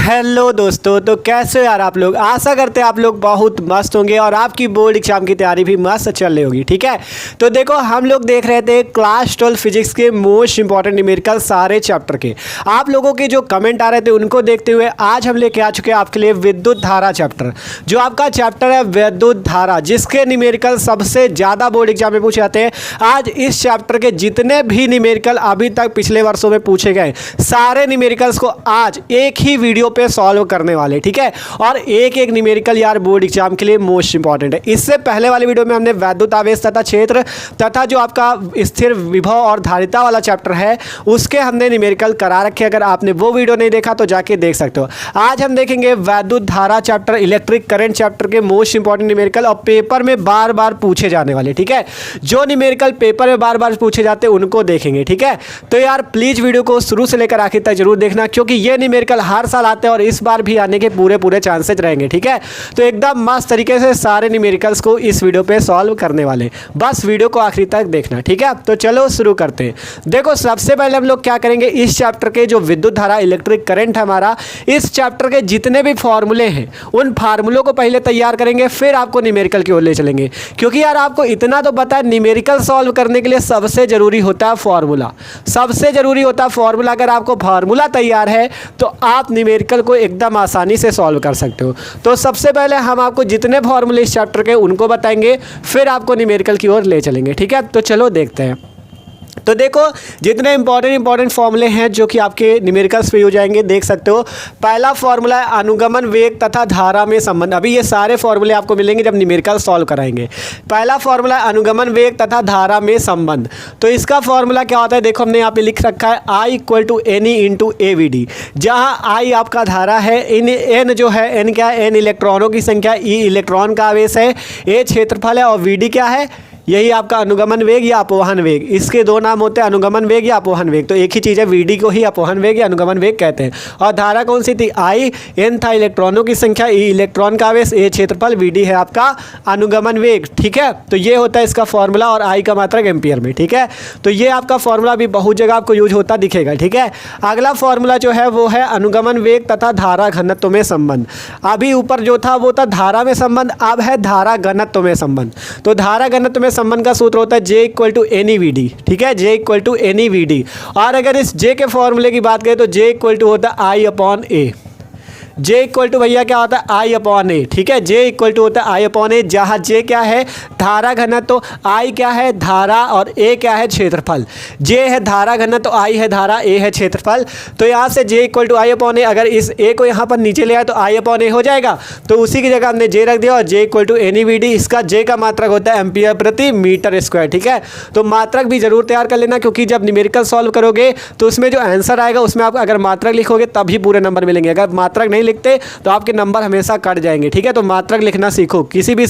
Hello दोस्तों, तो कैसे हो यार आप लोग। आशा करते हैं आप लोग बहुत मस्त होंगे और आपकी बोर्ड एग्जाम की तैयारी भी मस्त चल रही होगी। ठीक है, तो देखो हम लोग देख रहे थे क्लास 12 फिजिक्स के मोस्ट इंपॉर्टेंट न्यूमेरिकल सारे चैप्टर के। आप लोगों के जो कमेंट आ रहे थे उनको देखते हुए आज हम लेके आ चुके हैं आपके लिए विद्युत धारा चैप्टर। जो आपका चैप्टर है विद्युत धारा, जिसके न्यूमेरिकल सबसे ज़्यादा बोर्ड एग्जाम में पूछे जाते हैं। आज इस चैप्टर के जितने भी न्यूमेरिकल अभी तक पिछले वर्षों में पूछे गए सारे न्यूमेरिकल्स को आज एक ही वीडियो पे सॉल्व करने वाले। ठीक है, और एक एक न्यूमेरिकल यार बोर्ड एग्जाम के लिए मोस्ट इंपॉर्टेंट है। इससे पहले वाली वीडियो में हमने वैद्युत आवेश तथा क्षेत्र तथा जो आपका स्थिर विभव और धारिता वाला चैप्टर है उसके हमने न्यूमेरिकल करा रखे। अगर आपने वो वीडियो नहीं देखा तो जाके देख सकते हो। आज हम देखेंगे वैद्युत धारा चैप्टर, इलेक्ट्रिक करंट चैप्टर के मोस्ट इंपॉर्टेंट न्यूमेरिकल और पेपर में बार बार पूछे जाने वाले। ठीक है, जो न्यूमेरिकल पेपर में बार बार पूछे जाते हैं उनको देखेंगे। ठीक है, तो यार प्लीज वीडियो को शुरू से लेकर आखिर तक जरूर देखना, क्योंकि ये न्यूमेरिकल हर साल आते हैं और इस बार भी आने के पूरे चांसेस रहेंगे। ठीक है, तो एकदम मस्त तरीके से सारे न्यूमेरिकल्स को इस वीडियो पे सॉल्व करने वाले, बस वीडियो को आखिरी तक देखना। ठीक है, तो चलो शुरू करते हैं। देखो सबसे पहले हम लोग क्या करेंगे, इस चैप्टर के जो विद्युत धारा इलेक्ट्रिक करंट हमारा, इस चैप्टर के जितने भी फॉर्मूले हैं उन फार्मूलों को पहले तैयार करेंगे, फिर आपको न्यूमेरिकल की ओर ले चलेंगे। क्योंकि यार आपको इतना तो पता है, न्यूमेरिकल सॉल्व करने के लिए सबसे जरूरी होता है फॉर्मूला। सबसे जरूरी होता है फॉर्मूला। अगर आपको फार्मूला तैयार है तो आप न्यूमेरिकल को एकदम आसानी से सॉल्व कर सकते हो। तो सबसे पहले हम आपको जितने फॉर्मूले इस चैप्टर के उनको बताएंगे, फिर आपको न्यूमेरिकल की ओर ले चलेंगे। ठीक है, तो चलो देखते हैं। तो देखो जितने इंपॉर्टेंट फॉर्मूले हैं जो कि आपके न्यूमेरिकल्स पे हो जाएंगे, देख सकते हो। पहला फॉर्मूला है अनुगमन वेग तथा धारा में संबंध। अभी ये सारे फॉर्मूले आपको मिलेंगे जब न्यूमेरिकल सॉल्व कराएंगे। पहला फॉर्मूला है अनुगमन वेग तथा धारा में संबंध। तो इसका फॉर्मूला क्या होता है, देखो हमने यहाँ पे लिख रखा है I = NE × AVD। जहाँ I आपका धारा है, N जो है, N क्या है, N इलेक्ट्रॉनों की संख्या, E इलेक्ट्रॉन का आवेश है, A क्षेत्रफल है और VD क्या है, यही आपका अनुगमन वेग या अपवहन वेग। इसके दो नाम होते हैं, अनुगमन वेग या अपवहन वेग। तो एक ही चीज़ है, वीडी को ही अपवहन वेग या अनुगमन वेग कहते हैं। और धारा कौन सी थी, आई, एन था इलेक्ट्रॉनों की संख्या, ई इलेक्ट्रॉन का आवेश, ए क्षेत्रफल, वीडी है आपका अनुगमन वेग। ठीक है, तो ये होता है इसका फॉर्मूला, और आई का मात्रक एम्पियर में। ठीक है, तो ये आपका फॉर्मूला भी बहुत जगह आपको यूज होता दिखेगा। ठीक है, अगला फॉर्मूला जो है वो है अनुगमन वेग तथा धारा घनत्व में संबंध। अभी ऊपर जो था वो था धारा में संबंध, अब है धारा घनत्व में संबंध। तो धारा घनत्व में संबंध का सूत्र होता है J = NeVD। ठीक है, J = NeVD। और अगर इस J के फॉर्मूले की बात करें तो J = होता है I/A। J = भैया क्या होता है, I/A। ठीक है, J = होता है I/A, जहाँ J क्या है, धारा घनत्व, I क्या है, धारा, और A क्या है, क्षेत्रफल। J है धारा घनत्व, I है धारा, A है क्षेत्रफल। तो यहाँ से J = I/A, अगर इस A को यहाँ पर नीचे ले आए तो I/A हो जाएगा। तो उसी की जगह हमने J रख दिया और J = NeVD। इसका J का मात्रक होता है एम्पियर प्रति मीटर स्क्वायर। ठीक है, तो मात्रक भी जरूर तैयार कर लेना, क्योंकि जब न्यूमेरिकल सॉल्व करोगे तो उसमें जो आंसर आएगा उसमें आप अगर मात्रक लिखोगे तभी पूरे नंबर मिलेंगे। अगर मात्रक नहीं लिखते तो आपके नंबर हमेशा कट जाएंगे। ठीक है, तो मात्रक लिखना सीखो। किसी भी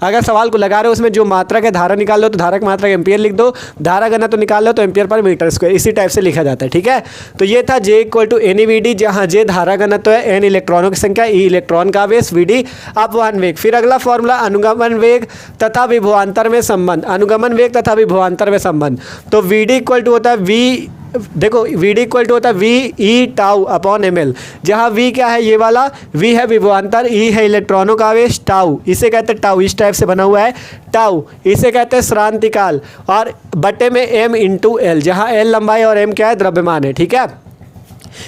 अगर सवाल को लगा रहे हो उसमें जो मात्रक है, धारा निकाल लो तो धारा का मात्रक एम्पियर लिख दो, धारा घनत्व तो निकाल लो तो एम्पियर पर मीटर स्क्वायर, इसी टाइप से लिखा जाता है। ठीक है, तो ये था J = NeVD, जहाँ J धारा घनत्व है, N इलेक्ट्रॉनों की संख्या, E इलेक्ट्रॉन का आवेश, VD अपवहन वेग। फिर अगला फॉर्मूला अनुगमन वेग तथा विभवांतर में संबंध। अनुगमन वेग तथा विभवांतर में संबंध, तो VD = होता है V, देखो VD = होता है VE/μ/ml। जहाँ V क्या है, ये वाला V है विभवांतर, E है इलेक्ट्रॉनों का आवेश, टाउ इसे कहते हैं, टाउ इस टाइप से बना हुआ है, टाउ इसे कहते हैं श्रांतिकाल, और बटे में M × L, जहाँ L लंबाई और M क्या है, द्रव्यमान है। ठीक है,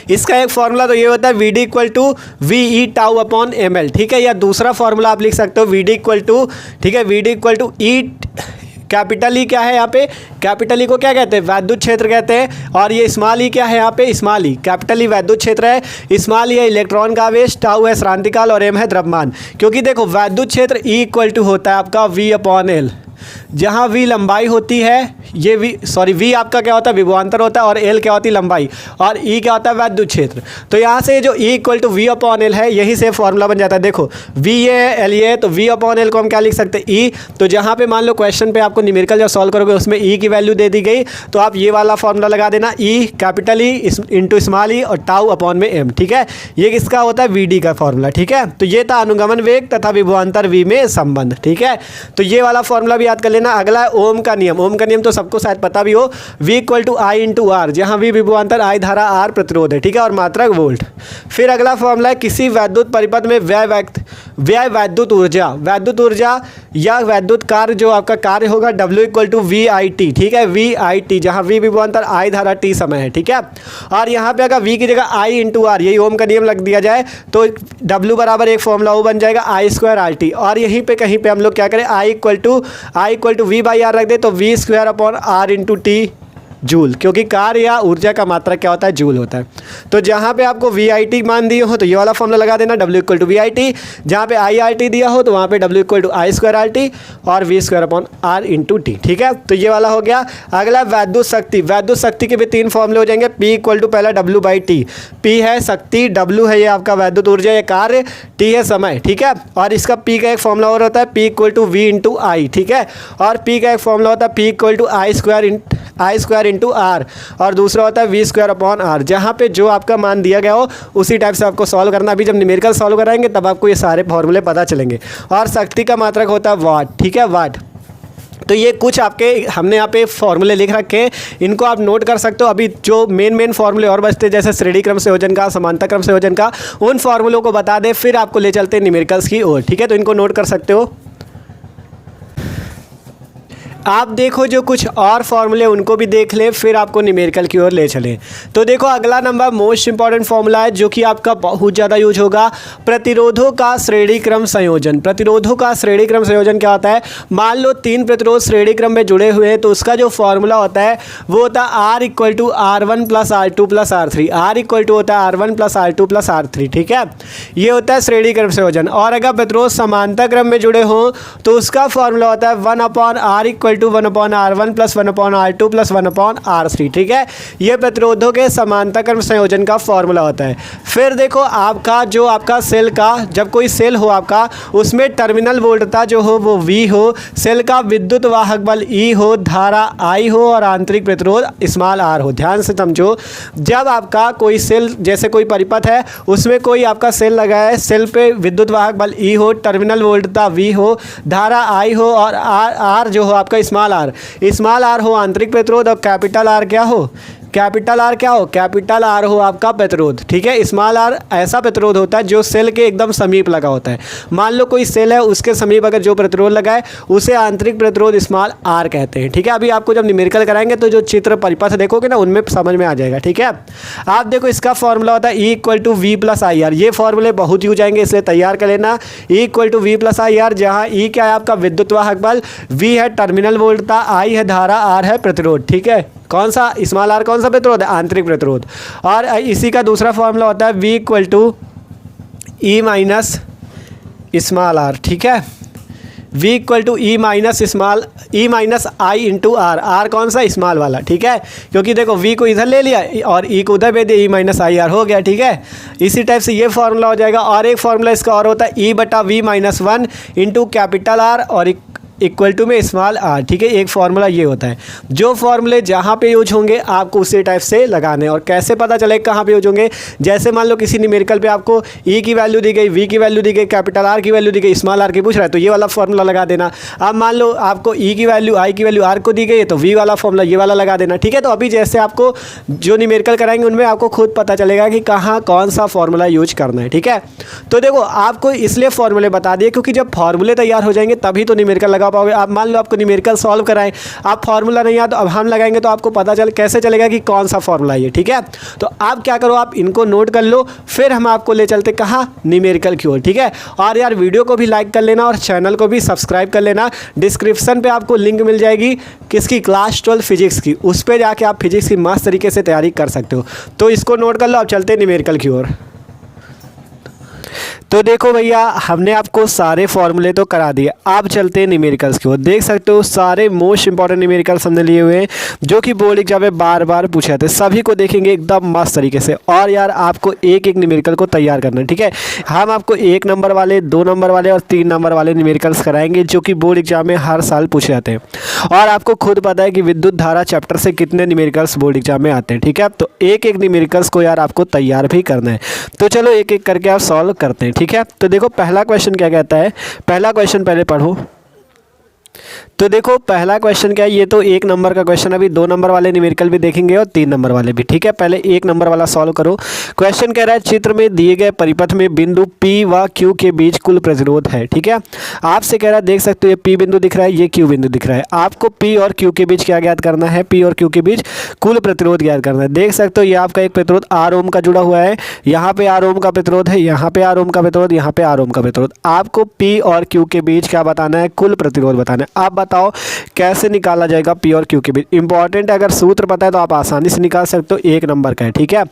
इसका एक फॉर्मूला तो ये होता है VD = VE/τ/ml। ठीक है, या दूसरा फॉर्मूला आप लिख सकते हो VD = ठीक है, VD = E, कैपिटल ई क्या है यहाँ पे, कैपिटल ई को क्या कहते हैं, वैद्युत क्षेत्र कहते हैं। और ये स्मॉल ई क्या है यहाँ पे, स्मॉल ई, कैपिटल ई वैद्युत क्षेत्र है, स्मॉल ई है इलेक्ट्रॉन का आवेश, टाउ है श्रांतिकाल और एम है द्रव्यमान। क्योंकि देखो वैद्युत क्षेत्र E = होता है आपका V/L, जहाँ V लंबाई होती है, ये V आपका क्या होता है, विभवांतर होता है, और L क्या होती है, लंबाई, और E क्या होता है, वैद्युत क्षेत्र। तो यहाँ से जो E = V/L है, यही से फॉर्मूला बन जाता है। देखो V ये है, L ये है, तो V/L को हम क्या लिख सकते हैं, E। तो जहाँ पे मान लो क्वेश्चन पे आपको न्यूमेरिकल जब सॉल्व करोगे उसमें E की वैल्यू दे दी गई, तो आप ये वाला फॉर्मूला लगा देना, E कैपिटल E × स्मॉल ई और τ/m। ठीक है, ये किसका होता है, VD का फॉर्मूला। ठीक है, तो ये था अनुगमन वेग तथा विभवांतर V में संबंध। ठीक है, तो ये वाला फॉर्मूला भी याद कर लेना। ना अगला है ओम का नियम। ओम का नियम तो सबको शायद पता भी हो, V equal to I into R, जहाँ V विभवांतर, I धारा, R प्रतिरोध है, ठीक है, और मात्रक वोल्ट। फिर अगला फॉर्मूला है किसी वैद्युत परिपथ में व्यय वैद्युत ऊर्जा या वैद्युत कार्य, जो आपका कार्य होगा W इक्वल टू VIT, ठीक है, VIT, जहाँ V विभवांतर, I धारा, T समय है, ठीक है। और यहाँ पे अगर V की जगह I इंटू आर, यही ओम का नियम लग दिया जाए तो W बराबर एक फॉर्मूला वो बन जाएगा I स्क्वायर RT। और यहीं पे कहीं पे हम लोग क्या करें, I equal to V by R रख दे तो V square upon R into T joule, क्योंकि कार्य या ऊर्जा का मात्रा क्या होता है, जूल होता है। तो जहाँ पे आपको VIT मान दिए हो तो ये वाला फॉर्मूला लगा देना, W इक्वल टू VIT। जहाँ पे IRT दिया हो तो वहाँ पे W equal to I square RT और V square upon R into T, ठीक है। तो ये वाला हो गया। अगला वैद्युत शक्ति। वैद्युत शक्ति के भी 3 फॉर्मूले हो जाएंगे। P इक्वल टू पहला W बाई T, P है शक्ति, W है ये आपका वैद्युत ऊर्जा या कार्य, T है समय, ठीक है। और इसका P का एक फॉर्मूला और होता है P equal to V into I, ठीक है। और P का एक फॉर्मूला होता है P equal to I square into R, और दूसरा होता है V स्क्वायर अपॉन R। जहाँ पे जो आपका मान दिया गया हो उसी टाइप से आपको सॉल्व करना। अभी जब न्यूमेरिकल सॉल्व कराएंगे तब आपको ये सारे फॉर्मूले पता चलेंगे। और शक्ति का मात्रक होता है वाट, ठीक है, वाट। तो ये कुछ आपके हमने यहाँ पे फॉर्मूले लिख रखे हैं, इनको आप नोट कर सकते हो। अभी जो मेन फॉर्मूले और बचते हैं जैसे श्रेणी क्रम संयोजन का, समांतर क्रम संयोजन का, उन फॉर्मूलों को बता दें, फिर आपको ले चलते हैं न्यूमेरिकल्स की ओर, ठीक है। तो इनको नोट कर सकते हो। आप देखो जो कुछ और फॉर्मूले उनको भी देख लें, फिर आपको न्यूमेरिकल की ओर ले चलें। तो देखो अगला नंबर मोस्ट इंपॉर्टेंट फॉर्मूला है जो कि आपका बहुत ज़्यादा यूज होगा, प्रतिरोधों का श्रेणी क्रम संयोजन। प्रतिरोधों का श्रेणी क्रम संयोजन क्या होता है, मान लो 3 प्रतिरोध श्रेणी क्रम में जुड़े हुए हैं तो उसका जो फॉर्मूला होता है वो होता है R equal to R1 plus R2 plus R3। R equal to होता है R1 plus R2 plus R3, ठीक है, ये होता है श्रेणी क्रम संयोजन। और अगर प्रतिरोध समांतर क्रम में जुड़े हों तो उसका फॉर्मूला होता है 1 upon R equal to 1 upon R1 plus 1 upon R2 plus 1 upon R3, ठीक है। ये प्रतिरोधों के समांतर क्रम संयोजन का फॉर्मूला होता है। फिर देखो आपका जो आपका सेल का, जब कोई सेल हो आपका उसमें टर्मिनल वोल्टता जो हो वो V हो, सेल का विद्युत वाहक बल E हो, धारा I हो और आंतरिक प्रतिरोध स्मॉल r हो। ध्यान से समझो, जब आपका कोई सेल जैसे कोई परिपथ है उसमें कोई आपका सेल लगा है, सेल पे विद्युत वाहक बल E हो, टर्मिनल वोल्टता V हो, धारा I हो और R जो हो आपका स्मॉल r हो आंतरिक प्रतिरोध, और कैपिटल R क्या हो, कैपिटल R क्या हो, कैपिटल R हो आपका प्रतिरोध, ठीक है। स्मॉल r ऐसा प्रतिरोध होता है जो सेल के एकदम समीप लगा होता है। मान लो कोई सेल है उसके समीप अगर जो प्रतिरोध लगा है उसे आंतरिक प्रतिरोध स्मॉल r कहते हैं, ठीक है। अभी आपको जब न्यूमेरिकल कराएंगे तो जो चित्र परिपथ देखोगे ना उनमें समझ में आ जाएगा, ठीक है। आप देखो इसका फॉर्मूला होता है E equal to V plus I R. ये फॉर्मूले बहुत यूज आएंगे इसलिए तैयार कर लेना। E equal to V plus I R, जहाँ E क्या है आपका विद्युत वाहक बल, V है टर्मिनल वोल्टता, I है धारा, R है प्रतिरोध, ठीक है। कौन सा स्मॉल r कौन सा प्रतिरोध है, आंतरिक प्रतिरोध। और इसी का दूसरा फॉर्मूला होता है V equal to E minus small r, ठीक है। V equal to E minus I into R। R कौन सा, स्मॉल वाला, ठीक है, क्योंकि देखो V को इधर ले लिया और E को उधर भेज दिया, E माइनस आई आर हो गया, ठीक है। इसी टाइप से ये फॉर्मूला हो जाएगा। और एक फॉर्मूला इसका और होता है E बटा V minus 1 into capital R और इक्वल टू में स्मॉल r, ठीक है। एक फार्मूला ये होता है। जो फार्मूले जहाँ पे यूज होंगे आपको उसी टाइप से लगाने। और कैसे पता चले कहाँ पे यूज होंगे, जैसे मान लो किसी न्यूमेरिकल पे आपको E की वैल्यू दी गई, V की वैल्यू दी गई, कैपिटल R की वैल्यू दी गई, स्मॉल r की पूछ रहा है तो ये वाला फार्मूला लगा देना। अब मान लो आपको E की वैल्यू, I की वैल्यू, R को दी गई है तो V वाला फार्मूला ये वाला लगा देना, ठीक है। तो अभी जैसे आपको जो न्यूमेरिकल कराएंगे उनमें आपको खुद पता चलेगा कि कहाँ कौन सा फार्मूला यूज करना है, ठीक है। तो देखो आपको इसलिए फार्मूले बता दिए क्योंकि जब फार्मूले तैयार हो जाएंगे तभी तो न्यूमेरिकल लगा पाओगे। आप मान लो आपको न्यूमेरिकल सॉल्व कराएं, आप फार्मूला नहीं आता, अब हम लगाएंगे तो आपको पता कैसे चलेगा कि कौन सा फार्मूला है, ठीक है। तो आप क्या करो, आप इनको नोट कर लो, फिर हम आपको ले चलते कहाँ, न्यूमेरिकल की ओर, ठीक है। और यार वीडियो को भी लाइक कर लेना और चैनल को भी सब्सक्राइब कर लेना। डिस्क्रिप्शन पे आपको लिंक मिल जाएगी किसकी, क्लास 12 फिजिक्स की, उस पर जाके आप फिजिक्स की मस्त तरीके से तैयारी कर सकते हो। तो इसको नोट कर लो, अब चलते न्यूमेरिकल की ओर। तो देखो भैया हमने आपको सारे फॉर्मूले तो करा दिए, आप चलते हैं न्यूमेरिकल्स की ओर। देख सकते हो सारे मोस्ट इंपॉर्टेंट न्यूमेरिकल्स हमने लिए हुए हैं जो कि बोर्ड एग्जाम में बार बार पूछे जाते हैं, सभी को देखेंगे एकदम मस्त तरीके से। और यार आपको एक एक न्यूमेरिकल को तैयार करना है, ठीक है। हम आपको 1 नंबर वाले, 2 नंबर वाले और 3 नंबर वाले न्यूमेरिकल्स कराएंगे जो कि बोर्ड एग्जाम में हर साल पूछे जाते हैं। और आपको खुद पता है कि विद्युत धारा चैप्टर से कितने न्यूमेरिकल्स बोर्ड एग्जाम में आते हैं, ठीक है। तो एक एक न्यूमेरिकल्स को यार आपको तैयार भी करना है। तो चलो एक एक करके आप सॉल्व करते हैं, ठीक है। तो देखो पहला क्वेश्चन क्या कहता है, पहला क्वेश्चन पहले पढ़ो। तो देखो पहला क्वेश्चन क्या है, ये तो 1 नंबर का क्वेश्चन, अभी 2 नंबर वाले न्यूमेरिकल भी देखेंगे और 3 नंबर वाले भी, ठीक है। पहले 1 नंबर वाला सॉल्व करो। क्वेश्चन कह रहा है चित्र में दिए गए परिपथ में बिंदु P व Q के बीच कुल प्रतिरोध है, ठीक है। आपसे कह रहा है, देख सकते हो ये P बिंदु दिख रहा है, ये Q बिंदु दिख रहा है। आपको P और Q के बीच क्या ज्ञात करना है, P और Q के बीच कुल प्रतिरोध ज्ञात करना है। देख सकते हो ये आपका एक प्रतिरोध R ओम का जुड़ा हुआ है, यहाँ पे R ओम का प्रतिरोध है, यहाँ पे R ओम का प्रतिरोध, यहाँ पे R ओम का प्रतिरोध। आपको P और Q के बीच क्या बताना है, कुल प्रतिरोध बताना है। आप बताओ कैसे निकाला जाएगा P और Q के बीच। इंपॉर्टेंट है, अगर सूत्र पता है तो आप आसानी से निकाल सकते हो, 1 नंबर का है, ठीक है।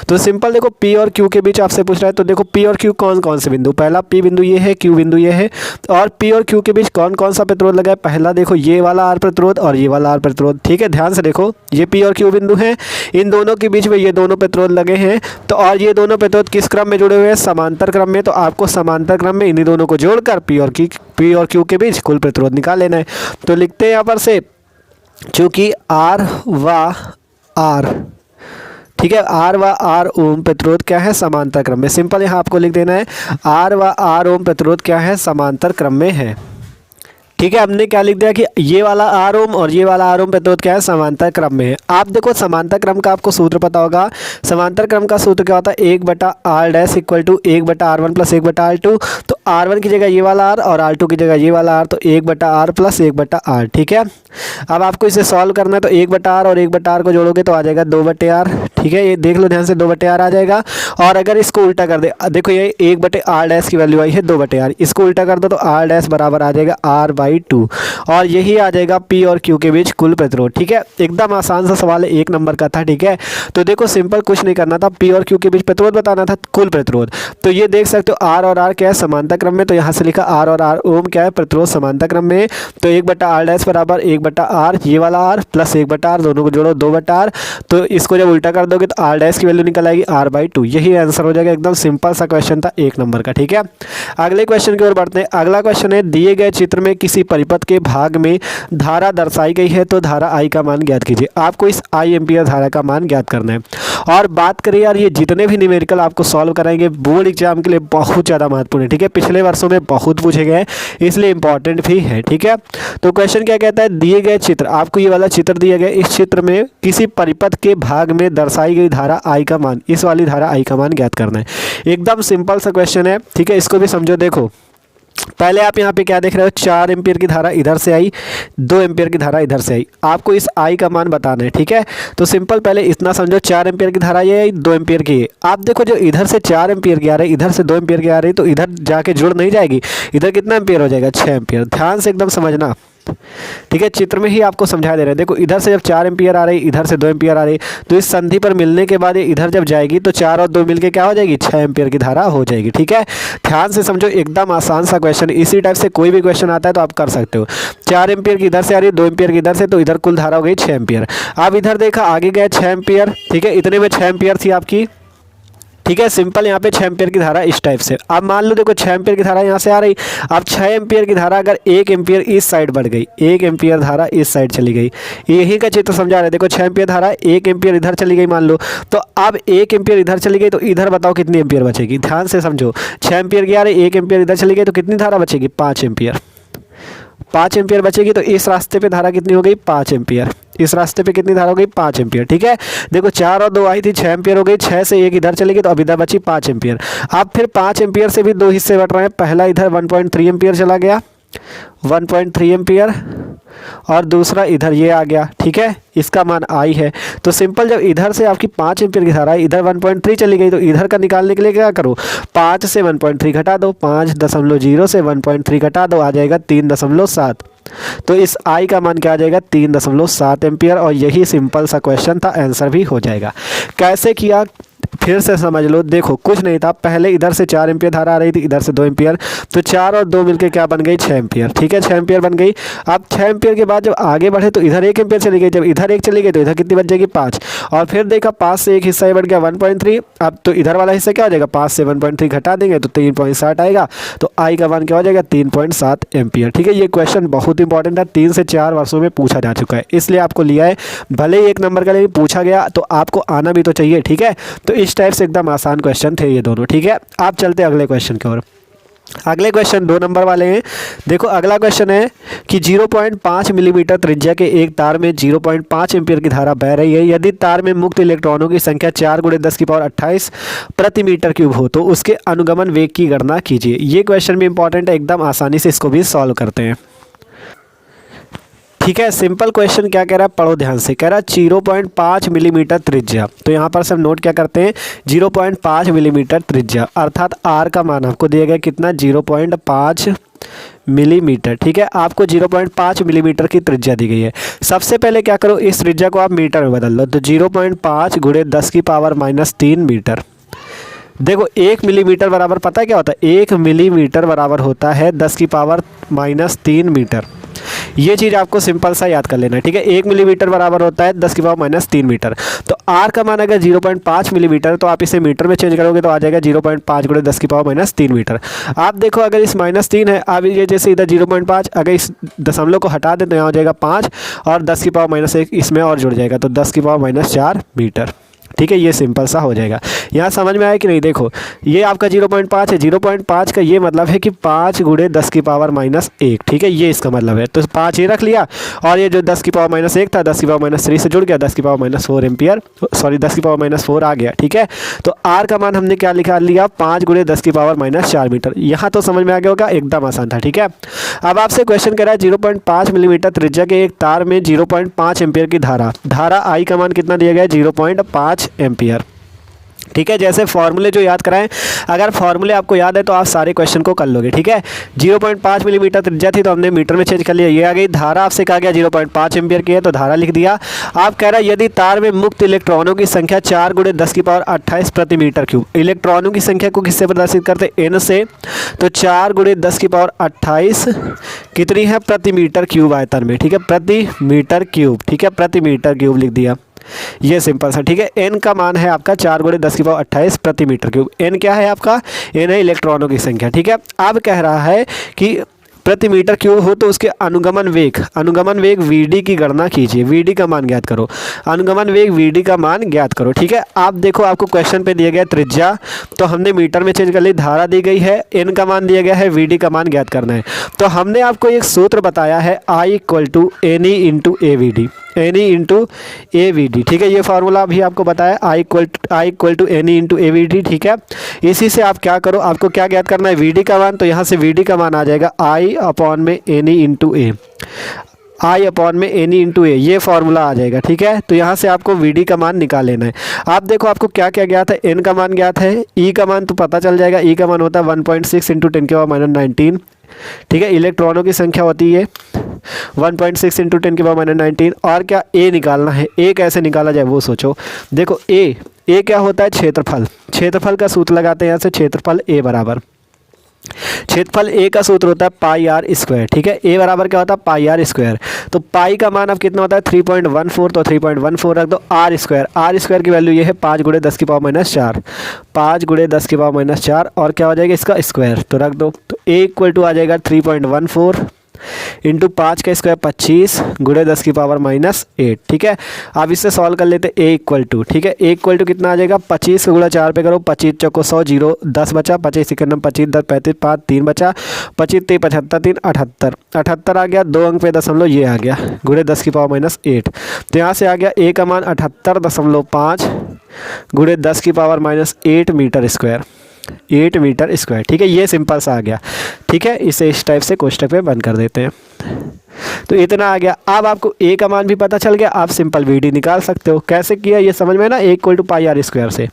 तो सिंपल देखो P और Q के बीच आपसे पूछ रहा है, तो देखो P और Q कौन कौन से बिंदु, पहला P बिंदु ये है, Q बिंदु ये है, और P और Q के बीच कौन कौन सा प्रतिरोध लगा है, पहला देखो ये वाला R प्रतिरोध और ये वाला R प्रतिरोध, ठीक है। ध्यान से देखो ये P और Q बिंदु हैं, इन दोनों के बीच में ये दोनों प्रतिरोध लगे हैं। तो और ये दोनों प्रतिरोध किस क्रम में जुड़े हुए हैं, समांतर क्रम में। तो आपको समांतर क्रम में इन्हीं दोनों को जोड़कर P और Q के बीच कुल प्रतिरोध निकाल लेना है। तो लिखते हैं यहाँ पर से, चूँकि R व R, ठीक है, R व R ओम प्रतिरोध क्या है, समांतर क्रम में। सिंपल यहाँ आपको लिख देना है R व R ओम प्रतिरोध क्या है, समांतर क्रम में है, ठीक है। हमने क्या लिख दिया कि ये वाला R ओम और ये वाला R ओम प्रतिरोध क्या है, समांतर क्रम में है। आप देखो समांतर क्रम का आपको सूत्र पता होगा, समांतर क्रम का सूत्र क्या होता है, 1/r dash equal to 1/r1 plus 1/r2। तो R1 की जगह ये वाला R और R2 की जगह ये वाला R, तो 1/r प्लस 1/r, ठीक है। अब आपको इसे सॉल्व करना है, तो 1/r और 1/r को जोड़ोगे तो आ जाएगा 2/r, ठीक है। ये देख लो ध्यान से, 2/r आ जाएगा। और अगर इसको उल्टा कर दे, देखो ये 1/r डैश की वैल्यू आई है 2/r, इसको उल्टा कर दो तो r डैश बराबर आ जाएगा r/2, और यही आ जाएगा P और Q के बीच कुल प्रतिरोध, ठीक है। एकदम आसान सा सवाल है, 1 नंबर का था, ठीक है। तो देखो सिंपल कुछ नहीं करना था, P और Q के बीच प्रतिरोध बताना था, कुल प्रतिरोध। तो ये देख सकते हो R और R क्या है, समांतर क्रम में, तो यहाँ से लिखा R और R ओम क्या है, प्रतिरोध समांतर क्रम में। तो 1/r डैश बराबर 1/r, ये वाला R प्लस 1/r, दोनों को जोड़ो 2/r। तो इसको जब उल्टा कर दोगे तो R डैश की वैल्यू निकल आएगी r/2, यही आंसर हो जाएगा। एकदम सिंपल सा क्वेश्चन था, 1 नंबर का, ठीक है। अगले क्वेश्चन की ओर बढ़ते हैं। अगला क्वेश्चन है, दिए गए चित्र में किसी परिपथ के भाग में धारा दर्शाई गई है, तो धारा I का मान ज्ञात कीजिए। आपको इस I एम्पियर धारा का मान ज्ञात करना है। और बात करें यार, ये जितने भी न्यूमेरिकल आपको सॉल्व कराएंगे बोर्ड एग्जाम के लिए बहुत ज़्यादा महत्वपूर्ण है, ठीक है। पिछले वर्षों में बहुत पूछे गए, इसलिए इंपॉर्टेंट भी है, ठीक है। तो क्वेश्चन क्या कहता है, दिए गए चित्र, आपको ये वाला चित्र दिया गया, इस चित्र में किसी परिपथ के भाग में दर्शाई गई धारा I का मान, इस वाली धारा I का मान ज्ञात करना है। एकदम सिंपल सा क्वेश्चन है, ठीक है। इसको भी समझो। देखो पहले आप यहाँ पे क्या देख रहे हो, 4 एम्पियर की धारा इधर से आई, 2 एम्पियर की धारा इधर से आई, आपको इस I का मान बताना है, ठीक है। तो सिंपल पहले इतना समझो, 4 एम्पियर की धारा ये आई, 2 एम्पियर की है। आप देखो जो इधर से 4 एम्पियर की आ रही है, इधर से 2 एम्पियर की आ रही है, तो इधर जाके जुड़ नहीं जाएगी, इधर कितना एम्पियर हो जाएगा, 6 एम्पियर। ध्यान से एकदम समझना, ठीक है। चित्र में ही आपको समझा दे रहे हैं। देखो इधर से जब 4 एम्पियर आ रही, इधर से 2 एम्पियर आ रही, तो इस संधि पर मिलने के बाद ये इधर जब जाएगी तो 4 और 2 मिलके क्या हो जाएगी, 6 एम्पियर की धारा हो जाएगी, ठीक है। ध्यान से समझो, एकदम आसान सा क्वेश्चन। इसी टाइप से कोई भी क्वेश्चन आता है तो आप कर सकते हो। 4 एम्पियर की इधर से आ रही है, 2 एम्पियर की इधर से, तो इधर कुल धारा हो गई 6 एम्पियर। अब इधर देखा, आगे गए 6 एम्पियर, ठीक है। इतने में 6 एम्पियर थी आपकी, ठीक है। सिंपल यहाँ पे 6 एम्पियर की धारा इस टाइप से। अब मान लो देखो 6 एम्पियर की धारा यहाँ से आ रही, अब 6 एम्पियर की धारा अगर 1 एम्पियर इस साइड बढ़ गई, 1 एम्पियर धारा इस साइड चली गई, यही का चित्र समझा रहे हैं। देखो 6 एम्पियर धारा 1 एम्पियर इधर चली गई मान लो, तो अब 1 एम्पियर इधर चली गई, तो इधर बताओ कितनी एम्पियर बचेगी। ध्यान से समझो, 6 एम्पियर की आ रही, 1 एम्पियर इधर चली गई, तो कितनी धारा बचेगी, 5 एम्पियर। 5 एम्पियर बचेगी, तो इस रास्ते पे धारा कितनी हो गई, 5 एम्पियर। इस रास्ते पे कितनी धारा हो गई, 5 एम्पियर, ठीक है। देखो 4 और 2 आई थी, 6 एम्पियर हो गई, 6 से 1 इधर चली गई, तो अब इधर बची 5 एम्पियर। अब फिर 5 एम्पियर से भी 2 हिस्से बट रहे हैं, पहला इधर 1.3 एम्पियर चला गया, 1.3 एम्पियर, और दूसरा इधर ये आ गया, ठीक है। इसका मान I है। तो सिंपल जब इधर से आपकी 5 एम्पियर की धारा इधर 1.3 चली गई, तो इधर का निकालने के लिए क्या करो, 5 से 1.3 घटा दो, 5.0 से 1.3 घटा दो, आ जाएगा 3.7। तो इस I का मान क्या आ जाएगा, 3.7 एम्पियर। और यही सिंपल सा क्वेश्चन था, आंसर भी हो जाएगा। कैसे किया फिर से समझ लो। देखो कुछ नहीं था, पहले इधर से 4 एम्पियर धारा आ रही थी, इधर से 2 एम्पियर, तो 4 और 2 मिलके क्या बन गई, 6 एम्पियर, ठीक है। 6 एम्पियर बन गई। अब 6 एम्पियर के बाद जब आगे बढ़े तो इधर 1 एम्पियर चली गई, जब इधर 1 चली गई तो इधर कितनी बच जाएगी, 5। और फिर देखा 5 से 1 हिस्सा बढ़ गया 1.3। अब तो इधर वाला हिस्सा क्या हो जाएगा, 5 से 1.3 घटा देंगे तो 3.7 आएगा। तो I का मान क्या हो जाएगा, 3.7 एम्पियर, ठीक है। ये क्वेश्चन बहुत इंपॉर्टेंट है, 3 से 4 वर्षों में पूछा जा चुका है, इसलिए आपको लिया है। भले ही 1 नंबर का लिए पूछा गया, तो आपको आना भी तो चाहिए, ठीक है। तो इस टाइप से एकदम आसान क्वेश्चन थे ये दोनों, ठीक है। आप चलते अगले क्वेश्चन की ओर। अगले क्वेश्चन 2 नंबर वाले हैं। देखो अगला क्वेश्चन है कि 0.5 मिलीमीटर त्रिज्या के एक तार में 0.5 एम्पीयर की धारा बह रही है। यदि तार में मुक्त इलेक्ट्रॉनों की संख्या 4 × 10⁻28 प्रति मीटर क्यूब हो तो उसके अनुगमन वेग की गणना कीजिए। ये क्वेश्चन भी इंपॉर्टेंट है, एकदम आसानी से इसको भी सॉल्व करते हैं। ठीक है, सिंपल क्वेश्चन क्या कह रहा है, पढ़ो ध्यान से। कह रहा है 0.5 मिलीमीटर त्रिज्या, तो यहाँ पर सब नोट क्या करते हैं, 0.5 मिलीमीटर त्रिज्या, अर्थात आर का मान आपको दिया गया कितना, 0.5 मिलीमीटर। ठीक है, आपको 0.5 मिलीमीटर की त्रिज्या दी गई है। सबसे पहले क्या करो, इस त्रिज्या को आप मीटर में बदल लो, तो 0.5 × 10⁻³ मीटर। देखो 1 मिलीमीटर बराबर पता है क्या होता है, 1 मिलीमीटर बराबर होता है 10⁻³ मीटर। ये चीज़ आपको सिंपल सा याद कर लेना है। ठीक है, 1 मिलीमीटर बराबर होता है 10⁻³ मीटर। तो आर का मान अगर 0.5 मिलीमीटर, तो आप इसे मीटर में चेंज करोगे तो आ जाएगा 0.5 × 10⁻³ मीटर। आप देखो अगर इस -3 है, अब ये जैसे इधर 0.5, अगर इस दशमलव को हटा दें तो यहाँ हो जाएगा 5 और 10⁻⁻1 इसमें और जुड़ जाएगा, तो 10⁻⁻4 मीटर। ठीक है, ये सिंपल सा हो जाएगा। यहाँ समझ में आया कि नहीं, देखो ये आपका 0.5 है, 0.5 का ये मतलब है कि 5 × 10⁻⁻1। ठीक है, ये इसका मतलब है, तो 5 ये रख लिया और ये जो 10⁻⁻1 था 10⁻³ से जुड़ गया, 10⁻⁻4 एम्पियर, सॉरी 10⁻⁻4 आ गया। ठीक है, तो आर का मान हमने क्या लिखा लिया, 5 × 10⁻⁻4 मीटर। यहाँ तो समझ में आ गया होगा, एकदम आसान था। ठीक है, अब आपसे क्वेश्चन कह रहा है 0.5 मिलीमीटर त्रिज्या के एक तार में 0.5 एम्पियर की धारा आई का मान कितना दिया गया है, 0.5 एम्पियर। ठीक है, जैसे फॉर्मूले जो याद कराएं, अगर फॉर्मूले आपको याद है तो आप सारे क्वेश्चन को कर लोगे। ठीक है, 0.5 मिलीमीटर त्रिज्या थी तो हमने मीटर में चेंज कर लिया, ये आ गई। धारा आपसे कहा गया 0.5 एम्पियर की है तो धारा लिख दिया। आप कह रहा है यदि तार में मुक्त इलेक्ट्रॉनों की संख्या 4 × 10⁻28 प्रति मीटर क्यूब, इलेक्ट्रॉनों की संख्या को किससे प्रदर्शित करते, एन से, तो 4 × 10⁻28 कितनी है, प्रति मीटर क्यूब आयतन में। ठीक है, प्रति मीटर क्यूब। ठीक है, प्रति मीटर क्यूब लिख दिया, ये सिंपल सा। ठीक है, एन का मान है आपका 4 × 10⁻28 प्रति मीटर क्यूब। एन क्या है आपका, एन है इलेक्ट्रॉनों की संख्या। ठीक है, अब कह रहा है कि प्रति मीटर क्यूब हो तो उसके अनुगमन वेग वीडी की गणना कीजिए। वीडी का मान ज्ञात करो, अनुगमन वेग वीडी का मान ज्ञात करो। ठीक है, आप देखो आपको क्वेश्चन पे दिया गया त्रिज्या, तो हमने मीटर में चेंज कर ली, धारा दी गई है, एन का मान दिया गया है, वीडी का मान ज्ञात करना है। तो हमने आपको एक सूत्र बताया है, I = NE × AVD, NE × AVD। ठीक है, ये फार्मूला भी आपको बताया, I = NE × AVD। ठीक है, इसी से आप क्या करो, आपको क्या ज्ञात करना है, VD का मान, तो यहाँ से VD का मान आ जाएगा I/NE × A, I/NE × A, ये फार्मूला आ जाएगा। ठीक है, तो यहाँ से आपको VD का मान निकाल लेना है। आप देखो आपको क्या क्या ज्ञात है, N का मान ज्ञात है, E का मान तो पता चल जाएगा, E का मान होता है 1.6 × 10⁻⁻19। ठीक है, इलेक्ट्रॉनों की संख्या होती है 1.6 × 10⁻⁻19। और क्या A निकालना है, A कैसे निकाला जाए वो सोचो। देखो A क्या होता है, क्षेत्रफल का सूत्र लगाते हैं यहाँ से, क्षेत्रफल A बराबर, क्षेत्रफल A का सूत्र होता है πr²। ठीक है, A बराबर क्या होता है, πr²। तो पाई का मान अब कितना होता है, 3.14, तो 3.14 रख दो। r² की वैल्यू ये है 5 × 10⁻⁻4, 5 × 10⁻⁻4, और क्या हो जाएगा इसका स्क्वायर, तो रख दो। तो A = आ जाएगा 3.14 इंटू 5 का स्क्वायर 25 × 10⁻⁸। ठीक है, अब इससे सॉल्व कर लेते A = ठीक है, A = कितना आ जाएगा, 25 को गुणा 4 पे करो, 25 चौको 100, 0 10 बचा, 25 51 25 10 35 5 3 बचा, 25 3 75 3 78, 78 आ गया, 2 अंक पे दशमलव ये आ गया × 10⁻⁸। तो यहाँ से आ गया A का मान 78.5 × 10⁻⁸ मीटर स्क्वायर, 8 मीटर स्क्वायर। ठीक है, ये सिंपल सा आ गया। ठीक है, इसे इस टाइप से कोष्टक में बंद कर देते हैं। तो इतना आ गया। अब आपको A का मान भी पता चल गया, आप सिंपल VD निकाल सकते हो। कैसे किया ये समझ में ना, A = πr² से।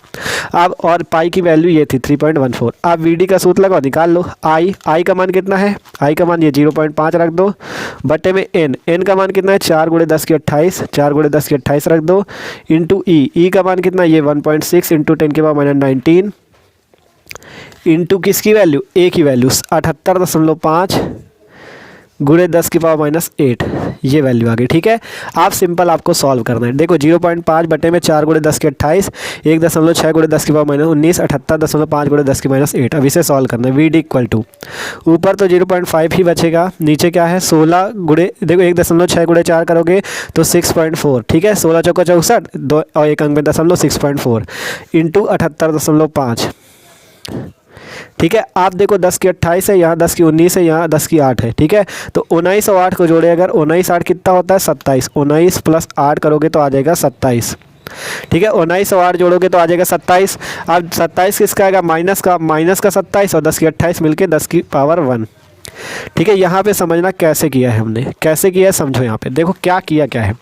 अब और पाई की वैल्यू ये थी 3.14। आप VD का सूत्र लगाओ, निकाल लो। I का मान कितना है, I का मान ये 0.5 रख दो, बटे में N का मान कितना है, 4 × 10⁻28, 4 × 10⁻28 रख दो, इंटू E का मान कितना है, ये 1.6 × 10⁻⁻19 इंटू किसकी वैल्यू, A की वैल्यू 78.5 × 10⁻⁸, ये वैल्यू आ गई। ठीक है, आप सिंपल आपको सॉल्व करना है। देखो 0.5 बटे में 4 × 10⁻28, 1.6 × 10⁻⁻19, 78.5 × 10⁻8। अब इसे सॉल्व करना है। VD = ऊपर तो 0.5 ही बचेगा, नीचे क्या है 16 देखो 1.6 × 4 करोगे तो 6.4। ठीक है, 16 चौका 64, 2 और 1 अंक में दशमलव, 6.4 इंटू 78.5। ठीक है। आप देखो 10 की 28 है, यहाँ 10 की 19 है, यहाँ 10 की 8 है। ठीक है, तो 19 और 8 को जोड़े अगर 19 8 कितना होता है 27, 19 प्लस 8 करोगे तो आ जाएगा 27। ठीक है, 19 और 8 जोड़ोगे तो आ जाएगा 27। अब 27 किसका आएगा माइनस का 27 और 10 की 28 मिलके 10 की पावर 1। ठीक है, यहाँ पे समझना कैसे किया है हमने, कैसे किया है समझो। यहाँ पे देखो क्या किया क्या है।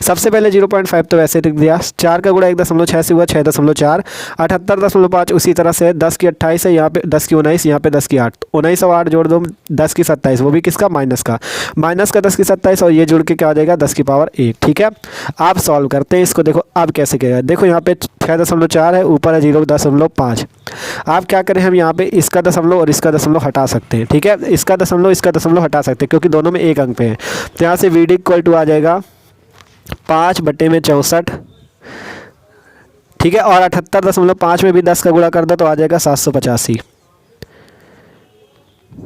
सबसे पहले 0.5 तो वैसे लिख दिया, 4 का गुणा 1.6 से हुआ 6.4, 78.5 उसी तरह से 10 की 28 है, यहाँ पे 10 की 19, यहाँ पे 10 की 8, 19 और 8 जोड़ दो 10 की 27, वो भी किसका माइनस का 10 की 27 और ये जुड़ के क्या आ जाएगा 10 की पावर 1। ठीक है, आप सॉल्व करते हैं इसको। देखो अब कैसे किया, देखो यहाँ पे 6.4 है, ऊपर है 0.5। आप क्या करें, हम यहाँ पे इसका दशमलव और इसका दशमलव हटा सकते हैं। ठीक है, इसका दशमलव हटा सकते हैं क्योंकि दोनों में एक अंक पे है। तो यहाँ से VD इक्वल टू आ जाएगा 5/64। ठीक है, और 78.5 में भी 10 का गुणा कर दो तो आ जाएगा 785।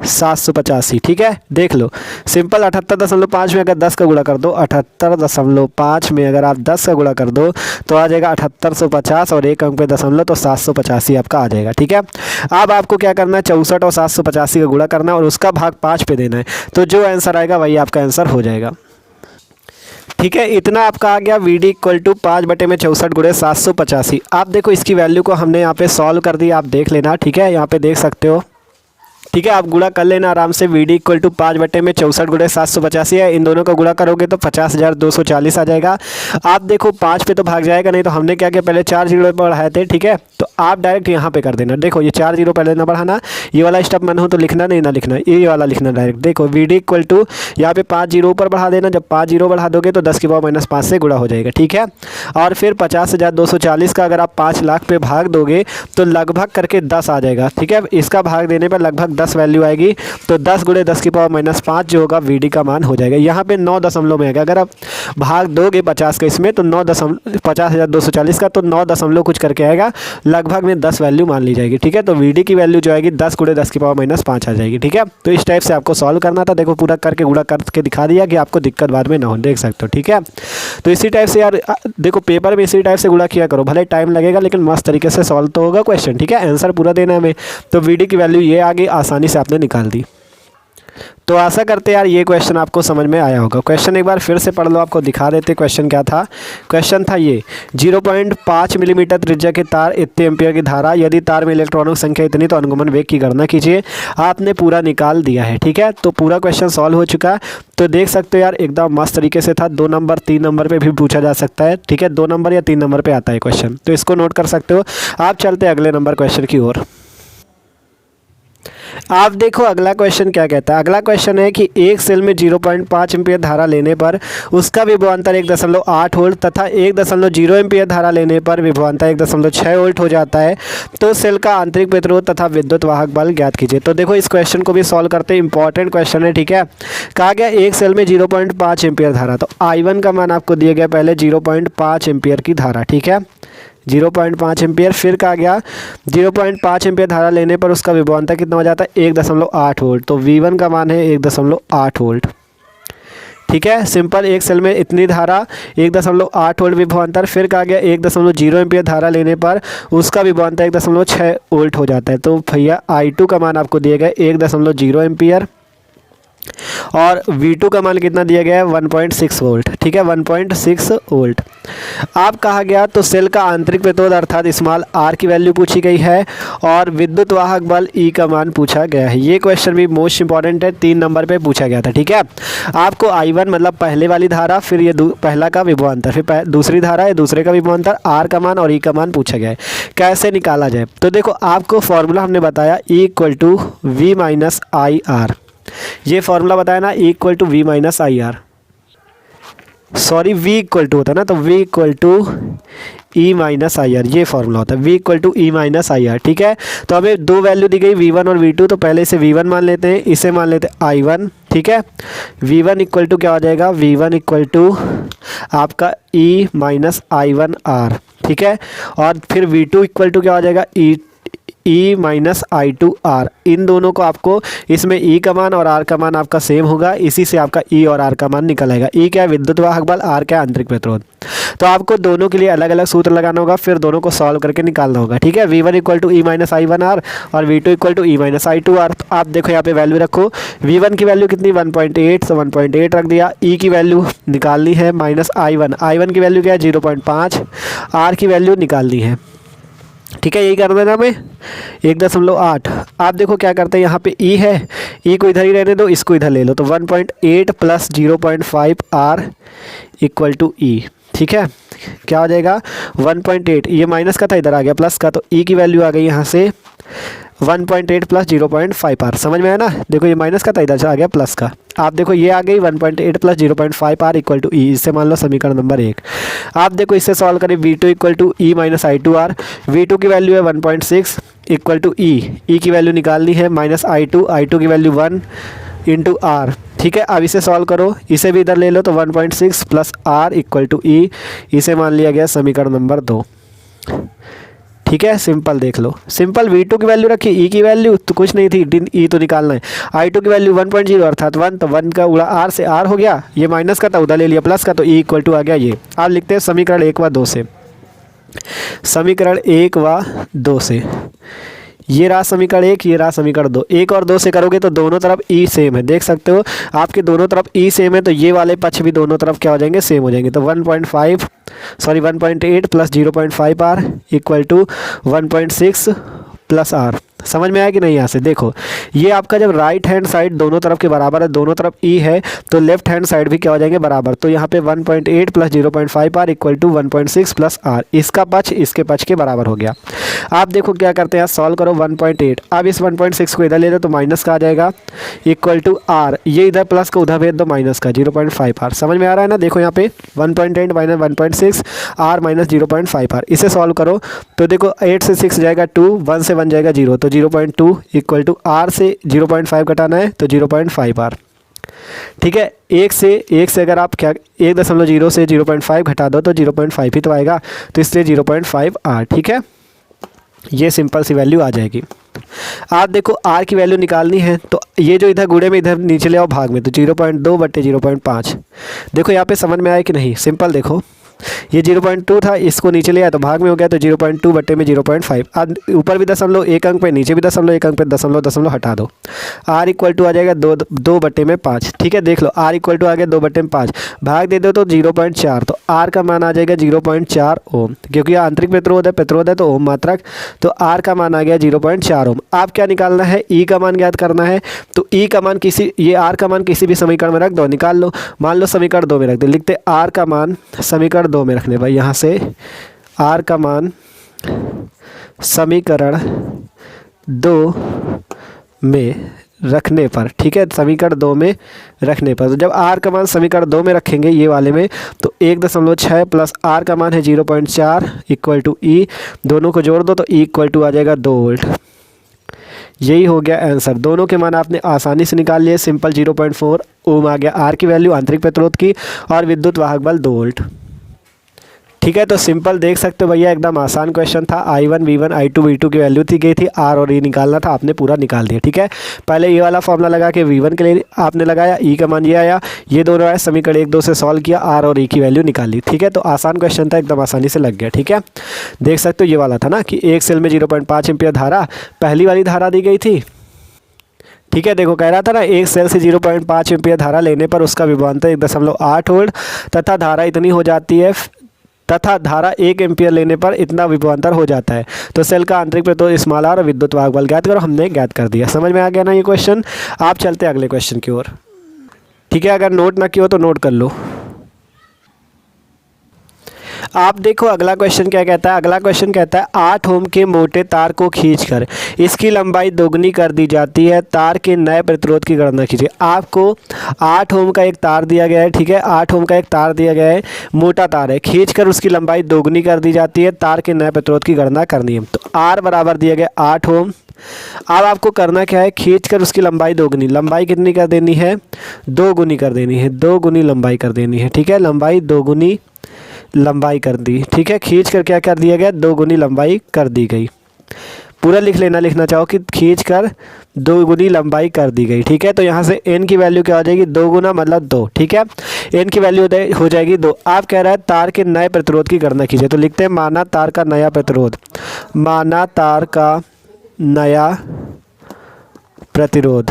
785। ठीक है, देख लो सिंपल। 78.5 में अगर 10 का गुणा कर दो, 78.5 में अगर आप 10 का गुणा कर दो तो आ जाएगा 7850 और एक अंक पे दशमलव तो 785 आपका आ जाएगा। ठीक है, अब आपको क्या करना है 64 और 785 का गुणा करना है और उसका भाग 5 पे देना है, तो जो आंसर आएगा वही आपका आंसर हो जाएगा। ठीक है, इतना आपका आ गया VD इक्वल टू 5/64 गुणे 785। आप देखो इसकी वैल्यू को हमने यहाँ पे सॉल्व कर दी, आप देख लेना। ठीक है, यहाँ पे देख सकते हो। ठीक है, आप गुणा कर लेना आराम से। VD इक्वल टू 5/64 गुणे 785 है, इन दोनों का गुणा करोगे तो 50,240 आ जाएगा। आप देखो 5 पे तो भाग जाएगा नहीं, तो हमने क्या किया पहले 4 जीरो बढ़ाए थे। ठीक है, तो आप डायरेक्ट यहाँ पे कर देना। देखो ये 4 जीरो पहले ना बढ़ाना, ये वाला स्टेप मन हो तो लिखना, नहीं ना लिखना, ये वाला लिखना डायरेक्ट। देखो VD इक्वल टू यहाँ पे 5 जीरो ऊपर बढ़ा देना, जब 5 जीरो बढ़ा दोगे तो 10 की पावर -5 से गुणा हो जाएगा। ठीक है, और फिर 50,240 का अगर आप 5 लाख पे भाग दोगे तो लगभग करके 10 आ जाएगा। ठीक है, इसका भाग देने पर लगभग 10 वैल्यू आएगी, तो 10 गुणे 10 की पावर -5 जो होगा VD का मान हो जाएगा। यहाँ पे 9 दशमलव में आएगा, अगर आप भाग दोगे 50 का इसमें तो 50,240 का तो 9 दशमलव कुछ करके आएगा, लगभग में 10 वैल्यू मान ली जाएगी। ठीक है, तो VD की वैल्यू जो आएगी 10 गुणे 10 की पावर -5 आ जाएगी। ठीक है, तो इस टाइप से आपको सॉल्व करना था। देखो पूरा करके गुणा करके दिखा दिया कि आपको दिक्कत बाद में ना हो, देख सकते हो। ठीक है, तो इसी टाइप से यार देखो पेपर में इसी टाइप से गुणा किया करो, भले टाइम लगेगा लेकिन मस्त तरीके से सॉल्व तो होगा क्वेश्चन। ठीक है, आंसर पूरा देना है हमें, तो VD की वैल्यू ये आगे आसानी से आपने निकाल दी। तो आशा करते यार ये क्वेश्चन आपको समझ में आया होगा। क्वेश्चन एक बार फिर से पढ़ लो, आपको दिखा देते क्वेश्चन क्या था। क्वेश्चन था ये 0.5 मिलीमीटर त्रिज्या के तार इतने एम्पियर की धारा, यदि तार में इलेक्ट्रॉनों की संख्या इतनी तो अनुगमन वेग की गणना कीजिए। आपने पूरा निकाल दिया है। ठीक है, तो पूरा क्वेश्चन सॉल्व हो चुका है। तो देख सकते हो यार एकदम मस्त तरीके से था। 2 नंबर 3 नंबर पे भी पूछा जा सकता है। ठीक है, 2 नंबर या 3 नंबर पे आता है क्वेश्चन, तो इसको नोट कर सकते हो। आप चलते अगले नंबर क्वेश्चन की ओर। आप देखो अगला क्वेश्चन क्या कहता है। अगला क्वेश्चन है कि एक सेल में 0.5 एम्पियर धारा लेने पर उसका विभवांतर 1.8 वोल्ट तथा 1.0 एम्पियर धारा लेने पर विभवांतर 1.6 वोल्ट हो जाता है, तो सेल का आंतरिक प्रतिरोध तथा विद्युत वाहक बल ज्ञात कीजिए। तो देखो इस क्वेश्चन को भी सॉल्व करते हैं, इंपॉर्टेंट क्वेश्चन है। ठीक है, कहा गया एक सेल में 0.5 एम्पियर धारा, तो I1 का मान आपको दिया गया पहले 0.5 एम्पियर की धारा। ठीक है, 0.5 एम्पियर, फिर कहा गया 0.5 एम्पियर धारा लेने पर उसका विभवांतर कितना हो जाता है 1.8 वोल्ट, तो V1 का मान है 1.8 वोल्ट। ठीक है, सिंपल। एक सेल में इतनी धारा 1.8 वोल्ट विभवांतर, फिर कहा गया 1.0 एम्पियर धारा लेने पर उसका विभवांतर 1.6 वोल्ट हो जाता है, तो भैया I2 का मान आपको दिया गया 1.0 एम्पियर और V2 का मान कितना दिया गया है 1.6 वोल्ट। ठीक है, 1.6 वोल्ट। आप कहा गया तो सेल का आंतरिक प्रतिरोध अर्थात स्मॉल r की वैल्यू पूछी गई है और विद्युत वाहक बल E का मान पूछा गया है। ये क्वेश्चन भी मोस्ट इंपॉर्टेंट है, 3 नंबर पे पूछा गया था। ठीक है, आपको I1 मतलब पहले वाली धारा, फिर ये पहला का विभवांतर, फिर दूसरी धारा है, दूसरे का विभवांतर, R का मान और E का मान पूछा गया है, कैसे निकाला जाए। तो देखो आपको फॉर्मूला हमने बताया E = V - IR, ये फॉर्मूला बताया ना E = V - IR, sorry V = होता है ना, तो V = E - IR, ये फॉर्मूला होता है, V = E - IR। ठीक है, तो हमें 2 वैल्यू दी गई V1 और V2, तो पहले इसे V1 मान लेते हैं, इसे मान लेते हैं I1। ठीक है, V1 = क्या हो जाएगा, V1 = आपका E - I1R। ठीक है, और फिर V2 = क्या हो जाएगा ई माइनस आई टू आर, इन दोनों को आपको इसमें ई का मान और आर का मान आपका सेम होगा, इसी से आपका ई और आर का मान निकल आएगा। ई क्या है विद्युत वाहक बल, आर क्या है आंतरिक प्रतिरोध। तो आपको दोनों के लिए अलग अलग सूत्र लगाना होगा, फिर दोनों को सॉल्व करके निकालना होगा, ठीक है। V1 equal to E minus I one R और V2 equal to E minus I two R. तो आप देखो यहाँ पे वैल्यू रखो, V1 की वैल्यू कितनी 1.8, तो 1.8 रख दिया। ई की वैल्यू निकालनी है माइनस आई वन की वैल्यू क्या है 0.5, आर की वैल्यू निकालनी है, ठीक है। यही कर देना हमें 1.8। आप देखो क्या करते हैं, यहाँ पे ई है, ई को इधर ही रहने दो, इसको इधर ले लो, तो 1.8 प्लस 0.5 आर इक्वल टू ई, ठीक है। क्या हो जाएगा 1.8, ये माइनस का था इधर आ गया प्लस का, तो ई की वैल्यू आ गई यहाँ से 1.8 प्लस 0.5 आर। समझ में आया ना, देखो ये माइनस का था इधर से आ गया प्लस का। आप देखो ये आ गई 1.8 प्लस 0.5 आर इक्वल टू ई, इससे मान लो समीकरण नंबर 1। आप देखो इससे सॉल्व करें, V2 equal to E minus I two R, V2 की वैल्यू है 1.6 इक्वल टू ई की वैल्यू निकालनी है माइनस आई टू की वैल्यू 1 इंटू आर, ठीक है। अब इसे सॉल्व करो, इसे भी इधर ले लो, तो 1.6 प्लस आर इक्वल टू ई, इसे मान लिया गया समीकरण नंबर 2, ठीक है। सिंपल देख लो, सिंपल V2 की वैल्यू रखी, ई की वैल्यू तो कुछ नहीं थी, ई तो निकालना है। I2 की वैल्यू 1.0 अर्थात 1, तो 1 का उड़ा आर से आर हो गया, ये माइनस का था उधर ले लिया प्लस का, तो ई इक्वल टू आ गया ये। आप लिखते हैं समीकरण 1 व 2 से, समीकरण 1 व 2 से, ये रहा समीकरण 1, ये रहा समीकरण 2। 1 और 2 से करोगे तो दोनों तरफ ई सेम है, देख सकते हो आपके दोनों तरफ ई सेम है, तो ये वाले पक्ष भी दोनों तरफ क्या हो जाएंगे सेम हो जाएंगे। तो 1.8 plus 0.5 R equal to 1.6 plus R. समझ में आया कि नहीं। यहाँ से देखो ये आपका जब राइट हैंड साइड दोनों तरफ के बराबर है, दोनों तरफ ई है, तो लेफ्ट हैंड साइड भी क्या हो जाएंगे बराबर। तो यहाँ पे 1.8 plus 0.5 R equal to 1.6 plus R, इसका पक्ष इसके पक्ष के बराबर हो गया। आप देखो क्या करते हैं, सॉल्व करो 1.8, अब इस 1.6 को इधर ले दो तो माइनस का आ जाएगा इक्वल टू आर, ये इधर प्लस का उधर भेज दो माइनस का 0.5 आर। समझ में आ रहा है ना। देखो यहाँ पे 1.8 माइनस 1.6 आर माइनस 0.5 आर, इसे सॉल्व करो तो देखो 8 से 6 जाएगा 2, 1 से 1 जाएगा 0, तो 0.2 इक्वल टू आर से 0.5 घटाना है तो 0.5 आर, ठीक है। 1 से अगर आप क्या 1.0 से 0.5 घटा दो तो 0.5 ही तो आएगा, तो इसलिए 0.5 आर, ठीक है। ये सिंपल सी वैल्यू आ जाएगी। आप देखो आर की वैल्यू निकालनी है, तो ये जो इधर गुणे में इधर नीचे ले आओ भाग में, तो 0.2 बटे 0.5। देखो यहाँ पे समझ में आया कि नहीं। सिंपल देखो ये 0.2 था, इसको नीचे ले आया तो भाग में हो गया, तो 0.2 बटे में 0.5। अब ऊपर भी दशमलव 1 अंक पे, नीचे भी दशमलव 1 अंक पे, दशमलव हटा दो, आर इक्वल टू आ जाएगा 2 बटे में 5, ठीक है। देख लो आर इक्वल टू आ गया 2 बटे में 5, भाग दे दो तो 0.4, तो आर का मान आ जाएगा 0.4 ओम, क्योंकि आंतरिक प्रतिरोध है तो ओम मात्रक, तो आर का मान आ गया 0.4 ओम। आप क्या निकालना है, ई का मान ज्ञात करना है, तो ई का मान ये आर का मान किसी भी समीकरण में रख दो, निकाल लो। मान लो समीकरण 2 में रख दे, लिखते आर का मान समीकरण 2 में रखने भाई, यहाँ से आर का मान समीकरण 2 में रखने पर, ठीक है, समीकरण 2 में रखने पर। तो जब आर का मान समीकरण 2 में रखेंगे ये वाले में, तो 1.6 प्लस आर का मान है 0.4 इक्वल टू ई, दोनों को जोड़ दो तो ई इक्वल टू आ जाएगा 2 वोल्ट। यही हो गया आंसर। दोनों के मान आपने आसानी से निकाल लिए। सिंपल 0.4 ओम आ गया आर की वैल्यू आंतरिक प्रतिरोध की, और विद्युत वाहक बल 2 वोल्ट, ठीक है। तो सिंपल देख सकते हो भैया, एकदम आसान क्वेश्चन था। I1 V1 I2 V2 की वैल्यू थी गई थी, आर और ई निकालना था, आपने पूरा निकाल दिया, ठीक है। पहले ये वाला फॉर्मूला लगा के V1 के लिए आपने लगाया, ई का मान ये आया, ये दोनों आए, समीकरण 1 2 से सॉल्व किया, आर और ई की वैल्यू निकाली, ठीक है। तो आसान क्वेश्चन था, एकदम आसानी से लग गया, ठीक है। देख सकते हो ये वाला था ना कि एक सेल में 0.5 एम्पियर धारा, पहली वाली धारा दी गई थी, ठीक है। देखो कह रहा था ना, एक सेल से 0.5 एम्पियर धारा लेने पर उसका विभवांतर 1.8 वोल्ट तथा धारा इतनी हो जाती है, तथा धारा 1 एम्पियर लेने पर इतना विभवांतर हो जाता है। तो सेल का आंतरिक प्रतिरोध स्मॉल आर और विद्युत वाहक बल ज्ञात करो। हमने ज्ञात कर दिया। समझ में आ गया ना ये क्वेश्चन। आप चलते हैं अगले क्वेश्चन की ओर, ठीक है। अगर नोट ना किया हो तो नोट कर लो। आप देखो अगला क्वेश्चन क्या कहता है। अगला क्वेश्चन कहता है 8 ओम के मोटे तार को खींचकर इसकी लंबाई दोगुनी कर दी जाती है, तार के नए प्रतिरोध की गणना कीजिए। आपको 8 ओम का एक तार दिया गया है, ठीक है। 8 ओम का एक तार दिया गया है, मोटा तार है, खींचकर उसकी लंबाई दोगुनी कर दी जाती है, तार के नए प्रतिरोध की गणना करनी है। तो आर बराबर दिया गया 8 ओम। अब आपको करना क्या है, खींचकर उसकी लंबाई दोगुनी, लंबाई कितनी कर देनी है, 2 गुनी कर देनी है, 2 गुनी लंबाई कर देनी है, ठीक है। लंबाई 2 गुनी लंबाई कर दी, ठीक है। खींच कर क्या कर दिया गया, 2 गुनी लंबाई कर दी गई। पूरा लिख लेना, लिखना चाहो कि खींच कर 2 गुनी लंबाई कर दी गई। ठीक है, तो यहाँ से n की वैल्यू क्या हो जाएगी, 2 गुना मतलब 2। ठीक है, n की वैल्यू हो जाएगी 2। आप कह रहा है तार के नए प्रतिरोध की गणना कीजिए, तो लिखते हैं माना तार का नया प्रतिरोध। माना तार का नया प्रतिरोध,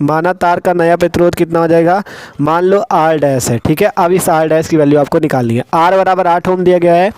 माना तार का नया प्रतिरोध कितना हो जाएगा, मान लो R डैश है। ठीक है, अब इस R डैश की वैल्यू आपको निकालनी है। R बराबर 8 ओम दिया गया है।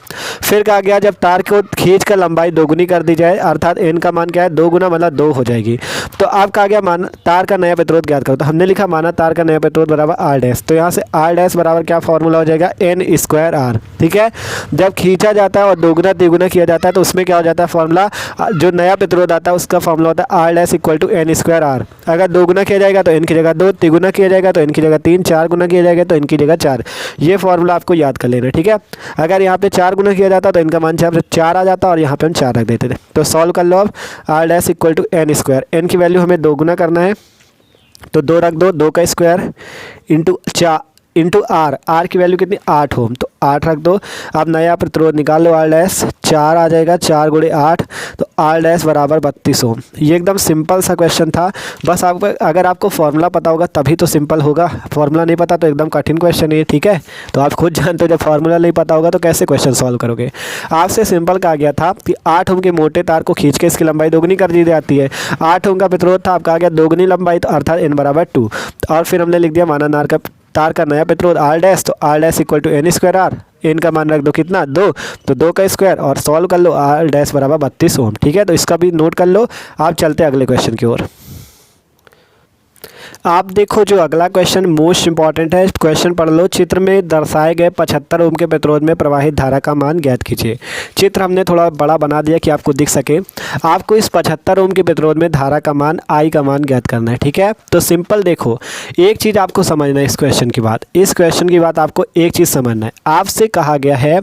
फिर कहा गया जब तार को खींच कर लंबाई 2 गुनी कर दी जाए, अर्थात n का मान क्या है, 2 गुना मतलब 2 हो जाएगी। तो अब कहा गया मान तार का नया प्रतिरोध ज्ञात करो, तो हमने लिखा माना तार का नया प्रतिरोध बराबर R डैश। तो यहाँ से R डैश बराबर क्या फॉर्मूला हो जाएगा, n स्क्वायर R। ठीक है, जब खींचा जाता है और 2 गुना 3 गुना किया जाता है तो उसमें क्या हो जाता है फॉर्मूला, जो नया प्रतिरोध आता है उसका फॉर्मूला होता है R dash equal to n square R। अगर 2 गुना किया जाएगा तो n की जगह 2, 3 गुना किया जाएगा तो n की जगह 3, 4 गुना किया जाएगा तो n की जगह 4। ये फॉर्मूला आपको याद कर लेना। ठीक है, अगर यहाँ पे 4 गुना किया जाता तो इनका मान 4 आ जाता और यहाँ पे हम 4 रख देते थे। तो सॉल्व कर लो अब, R dash equal to n square, n की वैल्यू हमें 2 गुना करना है तो 2 रख दो, 2 का स्क्वायर इंटू R की वैल्यू कितनी, 8 ओम, तो 8 रख दो। अब नया प्रतिरोध निकाल लो, R डैश 4 आ जाएगा, 4 गुणे 8, तो R डैश बराबर 32 ओम। ये एकदम सिंपल सा क्वेश्चन था। बस आपको अगर आपको फॉर्मूला पता होगा तभी तो सिंपल होगा, फॉर्मूला नहीं पता तो एकदम कठिन क्वेश्चन है। ठीक है, तो आप खुद जानते हो जब फॉर्मूला नहीं पता होगा तो कैसे क्वेश्चन सॉल्व करोगे। आपसे सिंपल कहा गया था कि 8 ओम के मोटे तार को खींच के इसकी लंबाई 2 गुनी कर दी जाती है। 8 ओम का प्रतिरोध था, आप कहा गया 2 गुनी लंबाई, तो अर्थात n बराबर 2। और फिर हमने लिख दिया माना तार का नया प्रतिरोध R डैश, तो R dash equal to n square R, n का मान रख दो कितना, 2, तो 2 का स्क्वायर और सॉल्व कर लो, R डैश बराबर 32 ओम। ठीक है, तो इसका भी नोट कर लो। आप चलते हैं अगले क्वेश्चन की ओर। आप देखो जो अगला क्वेश्चन मोस्ट इंपॉर्टेंट है, क्वेश्चन पढ़ लो। चित्र में दर्शाए गए 75 ओम के प्रतिरोध में प्रवाहित धारा का मान ज्ञात कीजिए। चित्र हमने थोड़ा बड़ा बना दिया कि आपको दिख सके। आपको इस 75 ओम के प्रतिरोध में धारा का मान I का मान ज्ञात करना है। ठीक है, तो सिंपल देखो, एक चीज़ आपको समझना है इस क्वेश्चन की बात, इस क्वेश्चन की बात आपको एक चीज़ समझना है। आपसे कहा गया है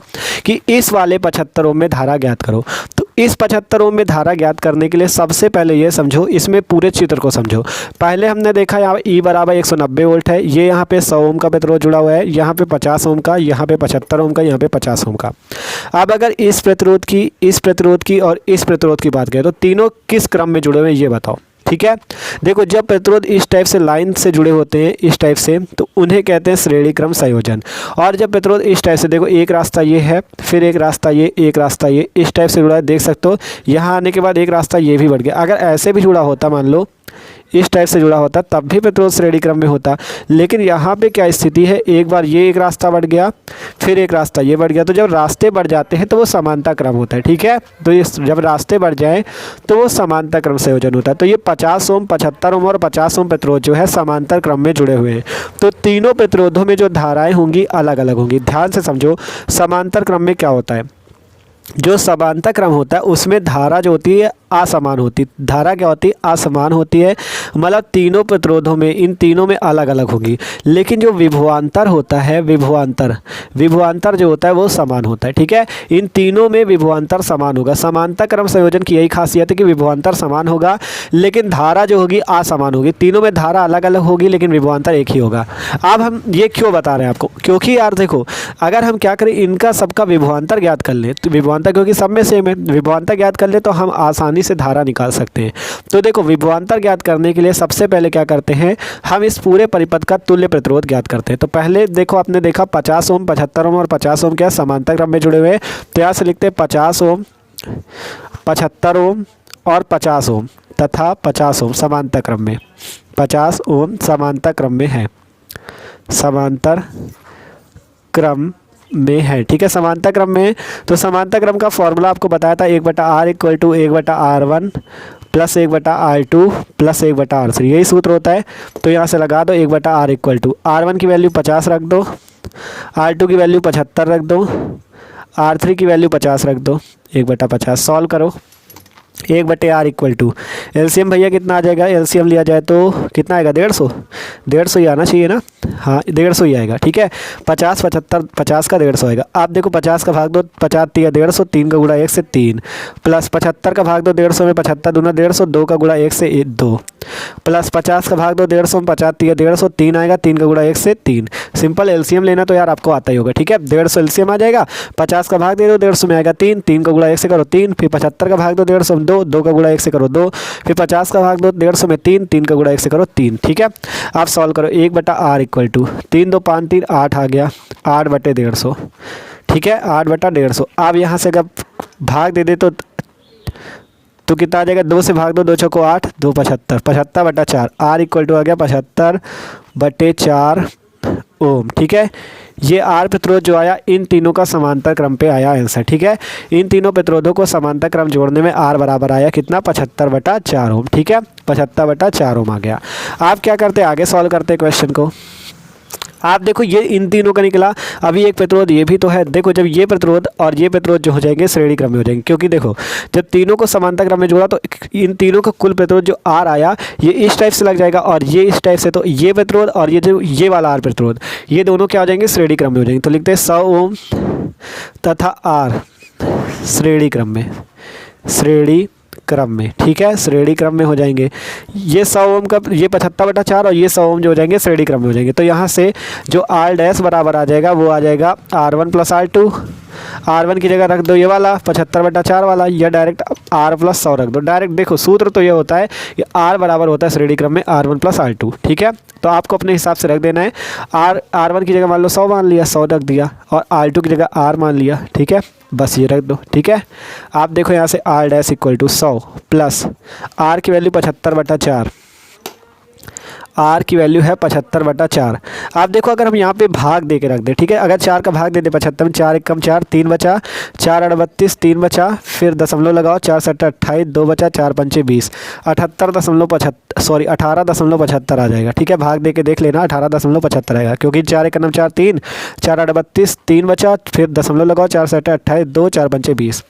कि इस वाले 75 ओम में धारा ज्ञात करो। तो इस 75 ओम में धारा ज्ञात करने के लिए सबसे पहले ये समझो, इसमें पूरे चित्र को समझो। पहले हमने देखा यहाँ E बराबर 190 वोल्ट है, ये यहाँ पे 100 ओम का प्रतिरोध जुड़ा हुआ है, यहाँ पे 50 ओम का, यहाँ पे 75 ओम का, यहाँ पे 50 ओम का। अब अगर इस प्रतिरोध की और इस प्रतिरोध की बात करें तो तीनों किस क्रम में जुड़े हुए हैं ये बताओ। ठीक है, देखो जब प्रतिरोध इस टाइप से लाइन से जुड़े होते हैं इस टाइप से, तो उन्हें कहते हैं श्रेणी क्रम संयोजन। और जब प्रतिरोध इस टाइप से, देखो एक रास्ता ये है, फिर एक रास्ता ये, एक रास्ता ये, इस टाइप से जुड़ा है, देख सकते हो। यहाँ आने के बाद एक रास्ता ये भी बढ़ गया। अगर ऐसे भी जुड़ा होता, मान लो इस टाइप से जुड़ा होता, तब भी प्रतिरोध श्रेणी क्रम में होता। लेकिन यहाँ पे क्या स्थिति है, एक बार ये एक रास्ता बढ़ गया, फिर एक रास्ता ये बढ़ गया। तो जब रास्ते बढ़ जाते हैं तो वो समानता क्रम होता है। ठीक है, तो ये जब रास्ते बढ़ जाएं तो वो समांतर क्रम संयोजन होता है। तो ये 50 ओम, 75 ओम और 50 ओम प्रतिरोध जो है समांतर क्रम में जुड़े हुए हैं। तो तीनों प्रतिरोधों में जो धाराएं होंगी अलग अलग होंगी। ध्यान से समझो, समांतर क्रम में क्या होता है, जो समांतर क्रम होता है उसमें धारा जो होती है असमान होती, धारा क्या होती है, असमान होती है। मतलब तीनों प्रतिरोधों में, इन तीनों में अलग अलग होगी। लेकिन जो विभवांतर होता है, विभवांतर जो होता है वो समान होता है। ठीक है, इन तीनों में विभवांतर समान होगा। समांतर क्रम संयोजन की यही खासियत है कि विभवांतर समान होगा लेकिन धारा जो होगी असमान होगी। तीनों में धारा अलग अलग होगी लेकिन विभवांतर एक ही होगा। अब हम ये क्यों बता रहे हैं आपको, क्योंकि यार देखो, अगर हम क्या करें, इनका सबका विभवांतर ज्ञात कर लें, तो विभवांतर क्योंकि सब में सेम है, विभवांतर ज्ञात कर ले तो हम आसानी से धारा निकाल सकते हैं। तो देखो, विभवांतर ज्ञात करने के लिए सबसे पहले क्या करते हैं, हम इस पूरे परिपथ का तुल्य प्रतिरोध ज्ञात करते हैं। तो पहले देखो, आपने देखा 50 ओम, 75 ओम और 50 ओम क्या समांतर क्रम में जुड़े हुए हैं। तो यहाँ से लिखते हैं 50 ओम, 75 ओम और 50 ओम तथा 50 ओम समांतर क्रम में, 50 ओम समांतर क्रम में है, समांतर क्रम में है। ठीक है, समांतर क्रम में। तो समांतर क्रम का फॉर्मूला आपको बताया था, 1/r equal to 1/r1 plus 1/r2 plus 1/r3, यही सूत्र होता है। तो यहाँ से लगा दो 1/r इक्वल टू r1 की वैल्यू 50 रख दो, r2 की वैल्यू 75 रख दो, r3 की वैल्यू 50 रख दो, 1/50। सॉल्व करो, 1/r इक्वल टू एलसीएम भैया कितना आ जाएगा, एलसीएम लिया जाए तो कितना आएगा, 150 ही आना चाहिए ना। हाँ, 150 ही आएगा। ठीक है, 50 75 50 का 150 आएगा। आप देखो 50 का भाग दो, 50 3 150, 3 का गुणा 1 से 3, प्लस 75 का भाग दो 150 में, 75 दूना 150, 2 का गुणा 1 से 2, प्लस 50 का भाग दो 150 में, 50 3 150, 3 आएगा, 3 का गुणा 1 से 3। सिंपल एलसीएम लेना तो यार आपको आता ही होगा। ठीक है, 150 एलसीएम आ जाएगा, 50 का भाग दे दो 150 में आएगा 3, 3 का गुणा 1 से करो 3, फिर 75 का भाग दो 150 में 2, 2 का गुणा 1 से करो 2, फिर 50 का भाग दो 150 में 3, 3 का गुणा 1 से करो 3। ठीक है, आप सॉल्व करो 1/r इक्वल टू 3 2 5 3 8 आ गया, 8/150। ठीक है, 8/150। आप यहाँ से अगर भाग दे दे तो कितना आ जाएगा, 2 से भाग दो, 2 चौको 8, 2 75, 75/4, r इक्वल टू आ गया 75/4 ओम। ठीक है, ये आर प्रतिरोध जो आया इन तीनों का समांतर क्रम पे आया आंसर। ठीक है, इन तीनों प्रतिरोधों को समांतर क्रम जोड़ने में आर बराबर आया कितना, 75/4 ओम। ठीक है, 75/4 ओम आ गया। आप क्या करते, आगे सॉल्व करते क्वेश्चन को। आप देखो ये इन तीनों का निकला, अभी एक प्रतिरोध ये भी तो है। देखो जब ये प्रतिरोध और ये प्रतिरोध जो हो जाएंगे श्रेणी क्रम में हो जाएंगे, क्योंकि देखो जब तीनों को समांतर क्रम में जोड़ा तो इन तीनों का कुल प्रतिरोध जो आर आया ये इस टाइप से लग जाएगा और ये इस टाइप से, तो ये प्रतिरोध और ये जो ये वाला आर प्रतिरोध ये दोनों क्या हो जाएंगे, श्रेणी क्रम में हो जाएंगे। तो लिखते हैं 100 ओम तथा आर श्रेणी क्रम में, श्रेणी क्रम में। ठीक है, श्रेणी क्रम में हो जाएंगे। ये 100 ओम का, ये 75/4 और ये 100 ओम जो हो जाएंगे श्रेणी क्रम में हो जाएंगे। तो यहाँ से जो आर डैश बराबर आ जाएगा वो आ जाएगा R1 + R2। R1 की जगह रख दो ये वाला 75/4 वाला, या डायरेक्ट R + 100 रख दो। डायरेक्ट देखो सूत्र तो ये होता है कि R बराबर होता है श्रेणी क्रम में R1 + R2। ठीक है, तो आपको अपने हिसाब से रख देना है। R1 की जगह मान लो 100 मान लिया, 100 रख दिया, और R2 की जगह R मान लिया। ठीक है, बस ये रख दो। ठीक है, आप देखो यहाँ से R dash equal to 100 plus R की वैल्यू 75/4, R की वैल्यू है 75/4। आप देखो अगर हम यहाँ पे भाग दे के रख दें, ठीक है, अगर 4 का भाग दे दे 75 में, 4 1 4, 3 बचा, 4 8 32, 3 बचा, फिर दशमलव लगाओ, 4 7 28, 2 बचा, 4 5 20, 18.75 आ जाएगा। ठीक है, भाग दे के देख लेना, 18.75 आएगा, क्योंकि 4 1 4 3, 4 8 32, 3 बचा, फिर दशमलव लगाओ, 4 7 28, 2, 4 5 20।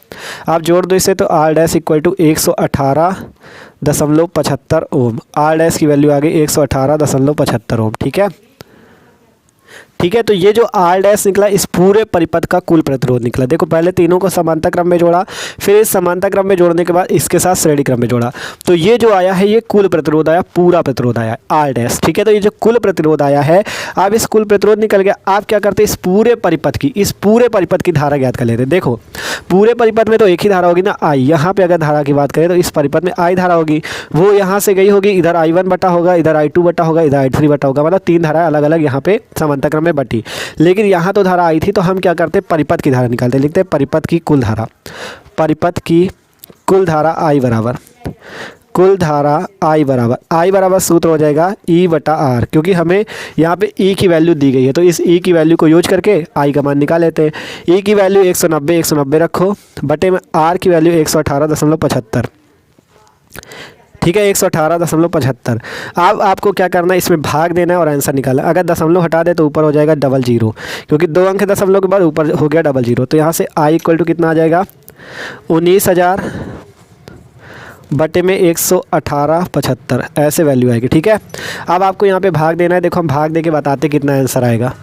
आप जोड़ दो इसे तो R dash equal to 118.75 ohm. R dash की वैल्यू आ गई 118.75 ओम। ठीक है, ठीक है, तो ये जो R डैश निकला इस पूरे परिपथ का कुल प्रतिरोध निकला। देखो पहले तीनों को समांतर क्रम में जोड़ा, फिर इस समांतर क्रम में जोड़ने के बाद इसके साथ श्रेणी क्रम में जोड़ा, तो ये जो आया है ये कुल प्रतिरोध आया, पूरा प्रतिरोध आया R डैश। ठीक है, तो ये जो कुल प्रतिरोध आया है, अब इस कुल प्रतिरोध निकल गया, आप क्या करते इस पूरे परिपथ की धारा ज्ञात कर लेते। देखो पूरे परिपथ में तो एक ही धारा होगी ना, I। यहाँ पे अगर धारा की बात करें तो इस परिपथ में I धारा होगी, वो यहाँ से गई होगी, इधर I1 बटा होगा, इधर I2 बटा होगा, इधर I3 बटा होगा, मतलब 3 धारा अलग अलग यहाँ पे समांतर क्रम में बटी। लेकिन यहाँ तो धारा आई थी, तो हम क्या करते, परिपथ की धारा निकालते, लिखते हैं परिपथ की कुल धारा। परिपथ की कुल धारा I बराबर, कुल धारा I बराबर सूत्र हो जाएगा E/R, क्योंकि हमें यहाँ पे E की वैल्यू दी गई है, तो इस E की वैल्यू को यूज करके I का मान निकाल लेते हैं। E की वैल्यू 190 रखो, बटे में R की वैल्यू 118.75। ठीक है, 118.75। अब आपको क्या करना है, इसमें भाग देना है और आंसर निकालना। अगर दशमलव हटा दे तो ऊपर हो जाएगा 00, क्योंकि 2 अंक दशमलव के बाद ऊपर हो गया 00। तो यहाँ से I इक्वल टू कितना आ जाएगा, 19,000 बटे में 118.75, ऐसे वैल्यू आएगी। ठीक है, अब आपको यहाँ पे भाग देना है। देखो हम भाग दे के बताते कितना आंसर आएगा।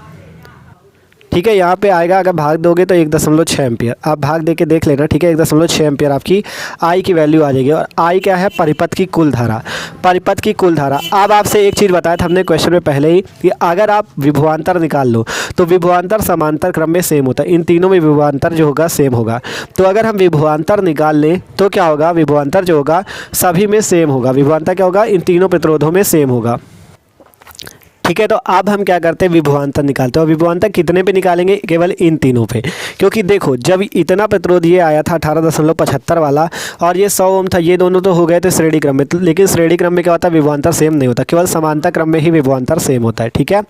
ठीक है, यहाँ पे आएगा, अगर भाग दोगे तो 1.6 एम्पियर। आप भाग दे के देख लेना। ठीक है, 1.6 एम्पियर आपकी I की वैल्यू आ जाएगी। और I क्या है, परिपथ की कुल धारा, परिपथ की कुल धारा। अब आपसे एक चीज़ बताया था हमने क्वेश्चन में पहले ही कि अगर आप विभवांतर निकाल लो तो विभवांतर समांतर क्रम में सेम होता है, इन तीनों में विभवांतर जो होगा सेम होगा। तो अगर हम विभवांतर निकाल लें तो क्या होगा, विभवांतर जो होगा सभी में सेम होगा। विभवांतर क्या होगा, इन तीनों प्रतिरोधों में सेम होगा। ठीक है, तो अब हम क्या करते हैं, विभवांतर निकालते हैं। और विभवांतर कितने पे निकालेंगे, केवल इन तीनों पे, क्योंकि देखो जब इतना प्रतिरोध ये आया था 18.75 वाला और ये 100 ओम था, ये दोनों तो हो गए थे श्रेणी क्रम में, लेकिन श्रेणी क्रम में क्या होता है, विभवांतर सेम नहीं होता, केवल समांतर क्रम में ही विभवांतर सेम होता है। ठीक है,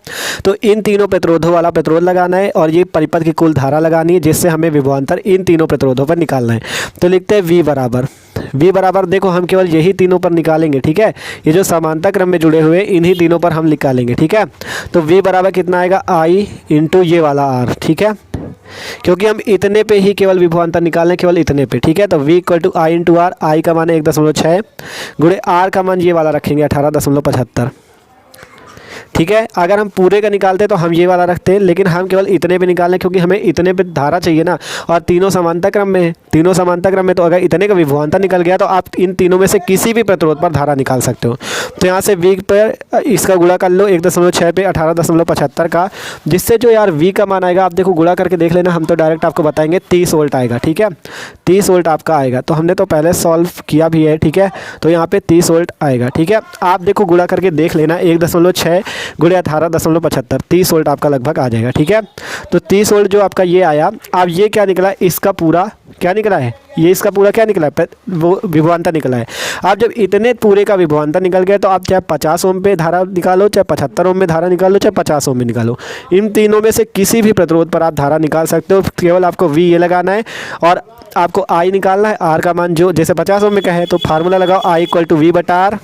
तो इन तीनों प्रतिरोधों वाला प्रतिरोध लगाना है और ये परिपथ की कुल धारा लगानी है, जिससे हमें विभवांतर इन तीनों प्रतिरोधों पर निकालना है। तो लिखते हैं V बराबर, देखो हम केवल यही तीनों पर निकालेंगे। ठीक है, ये जो समांतर क्रम में जुड़े हुए इन्हीं तीनों पर हम निकालेंगे। ठीक है, तो V बराबर कितना आएगा, I इंटू ये वाला R। ठीक है, क्योंकि हम इतने पे ही केवल विभवांतर निकालने, केवल इतने पे। ठीक है, तो V equal to I into R, I का मान है 1.6 गुणे R का मान ये वाला रखेंगे 18.75। ठीक है। अगर हम पूरे का निकालते तो हम ये वाला रखते हैं, लेकिन हम केवल इतने पे निकाल लें क्योंकि हमें इतने पे धारा चाहिए ना, और तीनों समांतर क्रम में है। तीनों समांतर क्रम में तो अगर इतने का विभवांतर निकल गया तो आप इन तीनों में से किसी भी प्रतिरोध पर धारा निकाल सकते हो। तो यहाँ से वी पर इसका गुणा कर लो 1.6 पे 18.75 का, जिससे जो यार वी का मान आएगा आप देखो गुणा करके देख लेना, हम तो डायरेक्ट आपको बताएंगे 30 वोल्ट आएगा। ठीक है, 30 वोल्ट आपका आएगा। तो हमने तो पहले सॉल्व किया भी है। ठीक है, तो यहाँ पे 30 वोल्ट आएगा। ठीक है, आप देखो गुणा करके देख लेना 1.6 गुणे 18.75, 30 वोल्ट आपका लगभग आ जाएगा। ठीक है, तो 30 वोल्ट जो आपका ये आया, अब ये क्या निकला, इसका पूरा क्या निकला है, ये इसका पूरा क्या निकला है, वो विभवांतर निकला है। आप जब इतने पूरे का विभवांतर निकल गया तो आप चाहे 50 ओम पे धारा निकालो, चाहे 75 ओम में धारा निकालो, चाहे 50 ओम में निकालो, इन तीनों में से किसी भी प्रतिरोध पर आप धारा निकाल सकते हो। केवल आपको वी ये लगाना है और आपको आई निकालना है। आर का मान जो जैसे 50 ओम में का है तो फार्मूला लगाओ आई इक्वल टू वी बटा आर।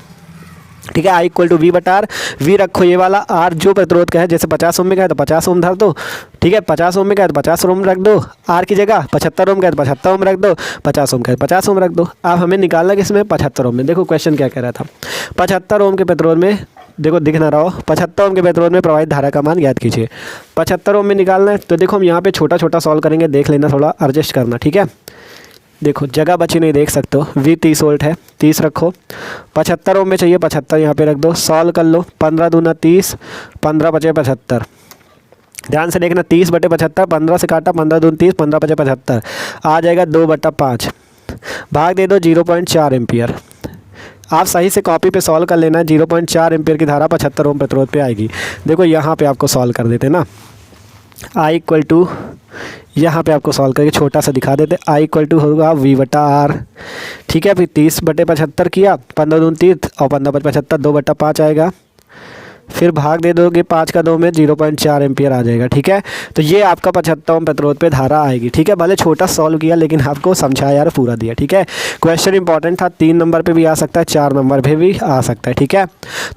ठीक है, आई इक्वल टू वी बटा आर, वी रखो ये वाला, आर जो प्रतिरोध का है, जैसे 50 ओम में का है तो 50 ओम धर दो। ठीक है, 50 ओम में का है तो 50 ओम रख दो आर की जगह, 75 ओम का है तो 75 ओम रख दो, 50 ओम का है 50 ओम रख दो। अब हमें निकालना किसमें, 75 ओम में। देखो क्वेश्चन क्या कह रहा था, 75 ओम के प्रतिरोध में, देखो दिख ना रहा हो, 75 ओम के प्रतिरोध में प्रवाहित धारा का मान याद कीजिए। 75 ओम में निकालना है तो देखो हम यहाँ पे छोटा छोटा सॉल्व करेंगे, देख लेना, थोड़ा एडजस्ट करना। ठीक है, देखो जगह बची नहीं, देख सकते हो, वी 30 वोल्ट है, 30 रखो, 75 ओम में चाहिए 75 यहाँ पे रख दो, सॉल्व कर लो, 15 दूना 30, 15 बचे 75। ध्यान से देखना, 30 बटे 75, 15 से काटा, 15 दून 30, 15 बचे 75, आ जाएगा 2/5, भाग दे दो 0.4 एम्पियर। आप सही से कॉपी पे सॉल्व कर लेना, 0.4 एम्पियर की धारा 75 ओम प्रतिरोध पे आएगी। देखो यहाँ पे आपको सॉल्व कर देते ना, आई इक्वल टू, यहाँ पे आपको सॉल्व करके छोटा सा दिखा देते, आई इक्वल टू होगा वी बटा आर। ठीक है, फिर 30 बटे 75 किया, 15 दून 30 और 15 बटे 75, 2/5 आएगा। फिर भाग दे दोगे 5 का 2 में, 0.4 एम्पियर आ जाएगा। ठीक है, तो ये आपका 75 ओम प्रतिरोध पे धारा आएगी। ठीक है, भले छोटा सॉल्व किया लेकिन आपको समझाया यार पूरा दिया। ठीक है, क्वेश्चन इंपॉर्टेंट था, 3 नंबर पे भी आ सकता है, 4 नंबर पे भी आ सकता है। ठीक है,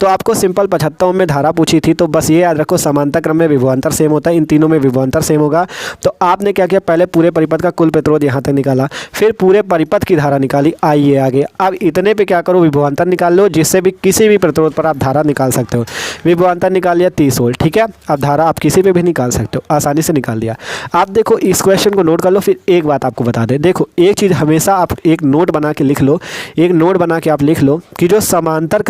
तो आपको सिंपल 75 ओम में धारा पूछी थी, तो बस ये याद रखो समांतर क्रम में विभवांतर सेम होता है, इन तीनों में विभवांतर सेम होगा। तो आपने क्या किया, पहले पूरे परिपथ का कुल प्रतिरोध यहाँ तक निकाला, फिर पूरे परिपथ की धारा निकाली, आइए आगे। अब इतने पे क्या करो, विभवांतर निकाल लो, जिससे भी किसी भी प्रतिरोध पर आप धारा निकाल सकते हो। विभवांतर निकाल लिया 30 वोल्ट। ठीक है, अब धारा आप किसी पे भी निकाल सकते हो, आसानी से निकाल लिया। आप देखो इस क्वेश्चन को नोट कर लो, फिर एक बात आपको बता दें, देखो एक चीज़ हमेशा आप एक नोट बना के लिख लो, एक नोट बना के आप लिख लो कि जो समांतर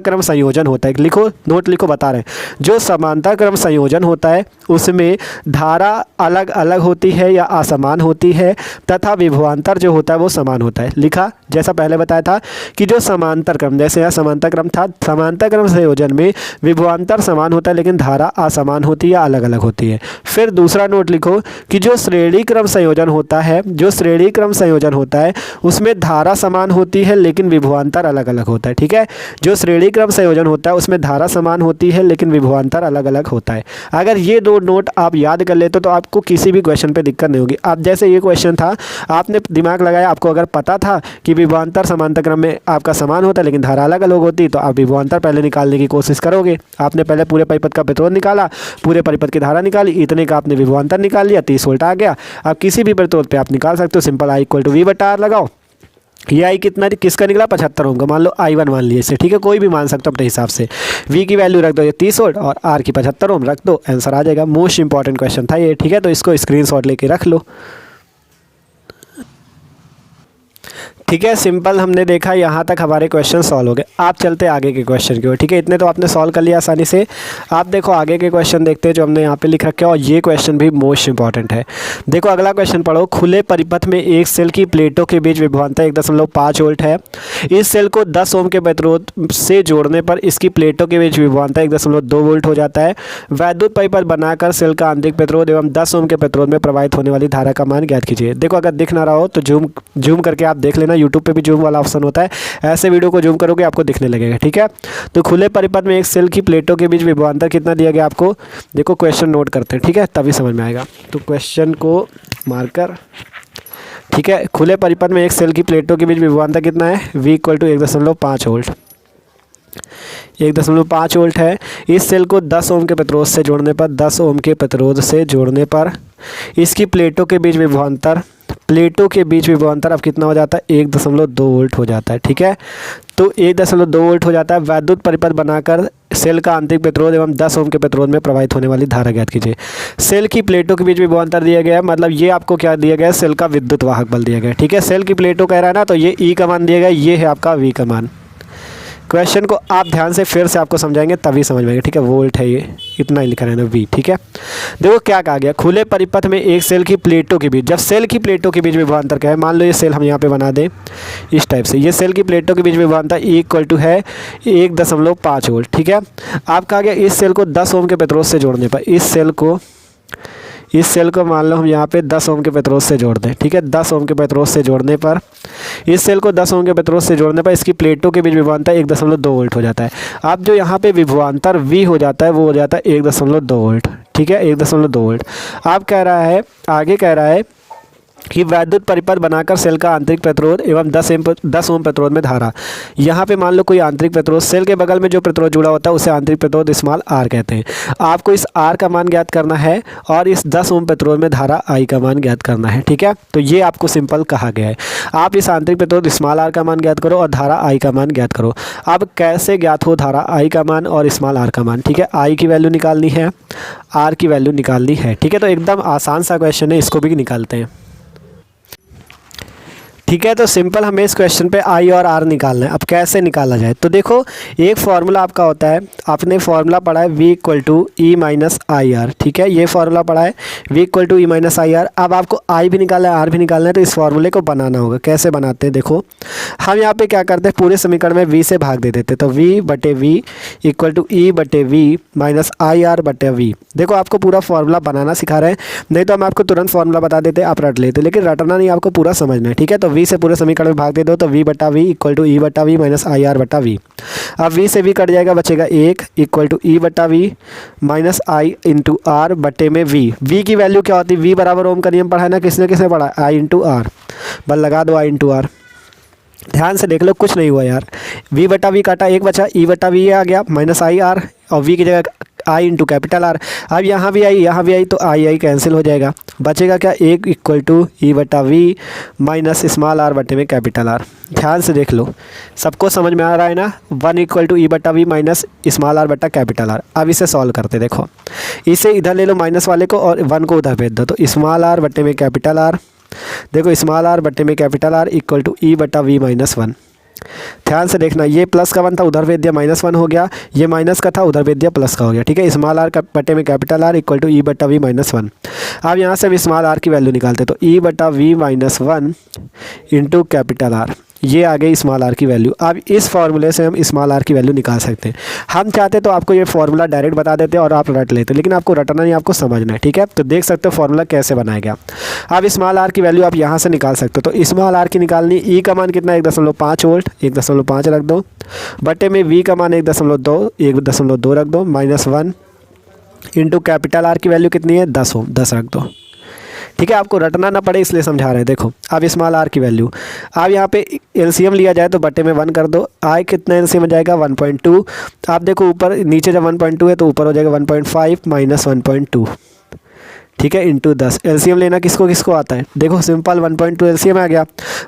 क्रम संयोजन होता है, लिखो नोट लिखो, बता रहे हैं, जो समांतर क्रम संयोजन होता है उसमें धारा अलग अलग होती है या असमान होती है, तथा विभवांतर जो होता है वो समान होता है। लिखा, जैसा पहले बताया था कि जो समांतर क्रम, जैसे यहाँ समांतर क्रम था, समांतर क्रम संयोजन में विभवांतर समान होता है लेकिन धारा असमान होती है या अलग अलग होती है। फिर दूसरा नोट लिखो कि जो श्रेणी क्रम संयोजन होता है, जो श्रेणी क्रम संयोजन होता है उसमें धारा समान होती है लेकिन विभवांतर अलग अलग होता है। ठीक है, जो श्रेणी क्रम संयोजन होता है उसमें धारा समान होती है लेकिन विभवांतर अलग अलग होता है। अगर ये दो नोट आप याद कर लेते तो आपको किसी भी क्वेश्चन पे दिक्कत नहीं होगी। अब जैसे ये क्वेश्चन था, आपने दिमाग लगाया, आपको अगर पता था कि विभवांतर समांतर क्रम में आपका समान होता है लेकिन धारा अलग अलग होती, तो आप विभवांतर पहले निकालने की कोशिश करोगे। आपने पहले पूरे परिपथ का प्रतिरोध निकाला, पूरे परिपथ की धारा निकाली, इतने का आपने विभवांतर निकाल लिया, 30 वोल्ट आ गया। अब किसी भी प्रतिरोध पे आप निकाल सकते हो, simple I equal to V बटा आर लगाओ। ये आई कितना, किसका निकला, 75 ओम का, मान लो I1 मान लिए इसे। ठीक है, कोई भी मान सकते हो अपने हिसाब से। V की वैल्यू रख दो ये 30 वोल्ट और R की 75 ओम रख दो, आंसर आ जाएगा। मोस्ट इंपॉर्टेंट क्वेश्चन था ये। ठीक है, तो इसको स्क्रीनशॉट लेके रख लो। ठीक है, सिंपल हमने देखा, यहाँ तक हमारे क्वेश्चन सॉल्व हो गए। आप चलते आगे के क्वेश्चन की ओर। ठीक है, इतने तो आपने सॉल्व कर लिया आसानी से। आप देखो आगे के क्वेश्चन देखते हैं जो हमने यहाँ पे लिख रखे हैं, और ये क्वेश्चन भी मोस्ट इंपॉर्टेंट है। देखो अगला क्वेश्चन पढ़ो, खुले परिपथ में एक सेल की प्लेटों के बीच विभवांतर 1.5 वोल्ट है। इस सेल को 10 ओम के प्रतिरोध से जोड़ने पर इसकी प्लेटों के बीच विभवांतर 1.2 वोल्ट हो जाता है। वैद्युत परिपथ बनाकर सेल का आंतरिक प्रतिरोध एवं 10 ओम के प्रतिरोध में प्रवाहित होने वाली धारा का मान ज्ञात कीजिए। देखो अगर दिख ना रहा हो तो जूम करके आप देख लेना, यूट्यूब पे भी जूम वाला ऑप्शन होता है, ऐसे वीडियो को जूम करोगे आपको दिखने लगेगा। ठीक है, तो खुले परिपथ में एक सेल की प्लेटों के बीच विभवांतर कितना दिया गया आपको, देखो क्वेश्चन नोट करते हैं। ठीक है, तभी समझ में आएगा। तो क्वेश्चन को मार्कर, ठीक है, खुले परिपथ में एक सेल की प्लेटों के बीच विभवांतर कितना है, V equal to 1.5 volt, 1.5 volt है। इस सेल को 10 ओम के प्रतिरोध से जोड़ने पर, 10 ओम के प्रतिरोध से जोड़ने पर इसकी प्लेटों के बीच विभवांतर, प्लेटों के बीच विभवांतर अब कितना हो जाता है, 1.2 वोल्ट हो जाता है। ठीक है, तो 1.2 वोल्ट हो जाता है। वैद्युत परिपथ बनाकर सेल का आंतरिक प्रतिरोध एवं 10 ओम के प्रतिरोध में प्रवाहित होने वाली धारा ज्ञात कीजिए। सेल की प्लेटों के बीच विभवांतर दिया गया है, मतलब ये आपको क्या दिया गया है, सेल का विद्युत वाहक बल दिया गया है। ठीक है, सेल की प्लेटों कह रहा है ना, तो ये ई का मान दिया गया, ये है आपका वी का मान। क्वेश्चन को आप ध्यान से फिर से आपको समझाएंगे तभी समझ में आएगा। ठीक है, वोल्ट है ये, इतना ही लिखा रहना वी। ठीक है, देखो क्या कहा गया, खुले परिपथ में एक सेल की प्लेटों के बीच, जब सेल की प्लेटों के बीच विभवांतर क्या है, मान लो ये सेल हम यहाँ पे बना दें इस टाइप से, ये सेल की प्लेटों के बीच विभवांतर इक्वल टू है 1.5 वोल्ट। ठीक है, आप कहा गया इस सेल को 10 ओम के प्रतिरोध से जोड़ने पर, इस सेल को मान लो हम यहाँ पे 10 ओम के प्रतिरोध से जोड़ दें। ठीक है, 10 ओम के प्रतिरोध से जोड़ने पर, इस सेल को 10 ओम के प्रतिरोध से जोड़ने पर इसकी प्लेटों के बीच विभवांतर 1.2 वोल्ट हो जाता है। अब जो यहाँ पे विभवांतर V हो जाता है वो हो जाता है 1.2 वोल्ट। ठीक है, 1.2 वोल्ट। आप कह रहा है, आगे कह रहा है कि वैद्युत परिपथ बनाकर सेल का आंतरिक प्रतिरोध एवं 10 ओम प्रतिरोध में धारा, यहाँ पे मान लो कोई आंतरिक प्रतिरोध, सेल के बगल में जो प्रतिरोध जुड़ा होता है उसे आंतरिक प्रतिरोध स्मॉल r कहते हैं। आपको इस r का मान ज्ञात करना है और इस 10 ओम प्रतिरोध में धारा I का मान ज्ञात करना है। ठीक है, तो ये आपको सिंपल कहा गया है। आप इस आंतरिक प्रतिरोध स्मॉल r का मान ज्ञात करो और धारा I का मान ज्ञात करो। अब कैसे ज्ञात हो धारा I का मान और स्मॉल r का मान? ठीक है, I की वैल्यू निकालनी है, R की वैल्यू निकालनी है। ठीक है, तो एकदम आसान सा क्वेश्चन है, इसको भी निकालते हैं। ठीक है, तो सिंपल हमें इस क्वेश्चन पे आई और आर निकालना है। अब कैसे निकाला जाए, तो देखो एक फार्मूला आपका होता है, आपने फार्मूला पढ़ा है V equal to E minus I R. ठीक है, ये फार्मूला पढ़ा है V equal to E minus I R. अब आपको I भी निकालना है, आर भी निकालना है, तो इस फार्मूले को बनाना होगा। कैसे बनाते हैं, देखो हम यहाँ पे क्या करते हैं, पूरे समीकरण में V से भाग दे देते, तो V बटे V इक्वल टू ई बटे V माइनस आई आर बटे V। देखो आपको पूरा फार्मूला बनाना सिखा रहे हैं, नहीं तो हम आपको तुरंत फार्मूला बता देते, आप रट लेते, लेकिन रटना नहीं, आपको पूरा समझना है। ठीक है, तो V से पूरे समीकरण में भाग दे दो, तो V बटा V इक्वल टू ई बटा V माइनस आई आर बटा V। अब V से V कट जाएगा, बचेगा 1 इक्वल टू ई बटा V minus I into R बटे में V की वैल्यू क्या होती है, V बराबर ओम का नियम पढ़ा है ना, किसने पढ़ा, I इंटू आर। बल लगा दो I इंटू आर, ध्यान से देख लो, कुछ नहीं हुआ यार। V बटा V काटा, 1 बचा, ई बटा V आ गया माइनस आई आर, और V की जगह I इंटू कैपिटल आर। अब यहाँ भी आई, तो आई कैंसिल हो जाएगा, बचेगा क्या, 1 इक्वल टू ई बटा V माइनस स्मॉल r बटे में कैपिटल R। ध्यान से देख लो, सबको समझ में आ रहा है ना, 1 इक्वल टू ई बटा V माइनस स्मॉल r बटा कैपिटल R। अब इसे सॉल्व करते, देखो इसे इधर ले लो माइनस वाले को और 1 को उधर भेज दो, तो स्मॉल r बटे में कैपिटल R, देखो स्मॉल r बटे में capital R equal to E बटा V माइनस 1। ध्यान से देखना, ये प्लस का 1 था, उधर भेज दिया माइनस 1 हो गया, ये माइनस का था, उधर भेज दिया प्लस का हो गया। ठीक है, स्मॉल r का बटे में capital R equal to E बटा V माइनस 1। अब यहाँ से हम स्मॉल r की वैल्यू निकालते, तो ई बटा V minus 1 into capital R, ये आ गई स्मॉल r की वैल्यू। अब इस फार्मूले से हम स्मॉल r की वैल्यू निकाल सकते हैं। हम चाहते तो आपको ये फार्मूला डायरेक्ट बता देते और आप रट लेते, लेकिन आपको रटना नहीं, आपको समझना है। ठीक है, तो देख सकते हो फार्मूला कैसे बनाया गया। अब स्मॉल r की वैल्यू आप यहाँ से निकाल सकते हो, तो स्मॉल r की निकालनी, ई का मान कितना, 1.5 वोल्ट, 1.5 रख दो, बटे में V का मान 1.2 रख दो, माइनस 1 इंटू कैपिटल R की वैल्यू कितनी है, 10 ओम, 10 रख दो। ठीक है, आपको रटना ना पड़े इसलिए समझा रहे हैं। देखो अब स्मॉल r की वैल्यू, अब यहाँ पे एलसीएम लिया जाए तो बटे में 1 कर दो, I कितना एलसीएम हो जाएगा, 1.2। आप देखो ऊपर नीचे जब 1.2 है तो ऊपर हो जाएगा 1.5 माइनस 1.2। ठीक है, इंटू 10। एलसीएम लेना किसको किसको आता है, देखो सिंपल 1.2 एलसीएम आ गया,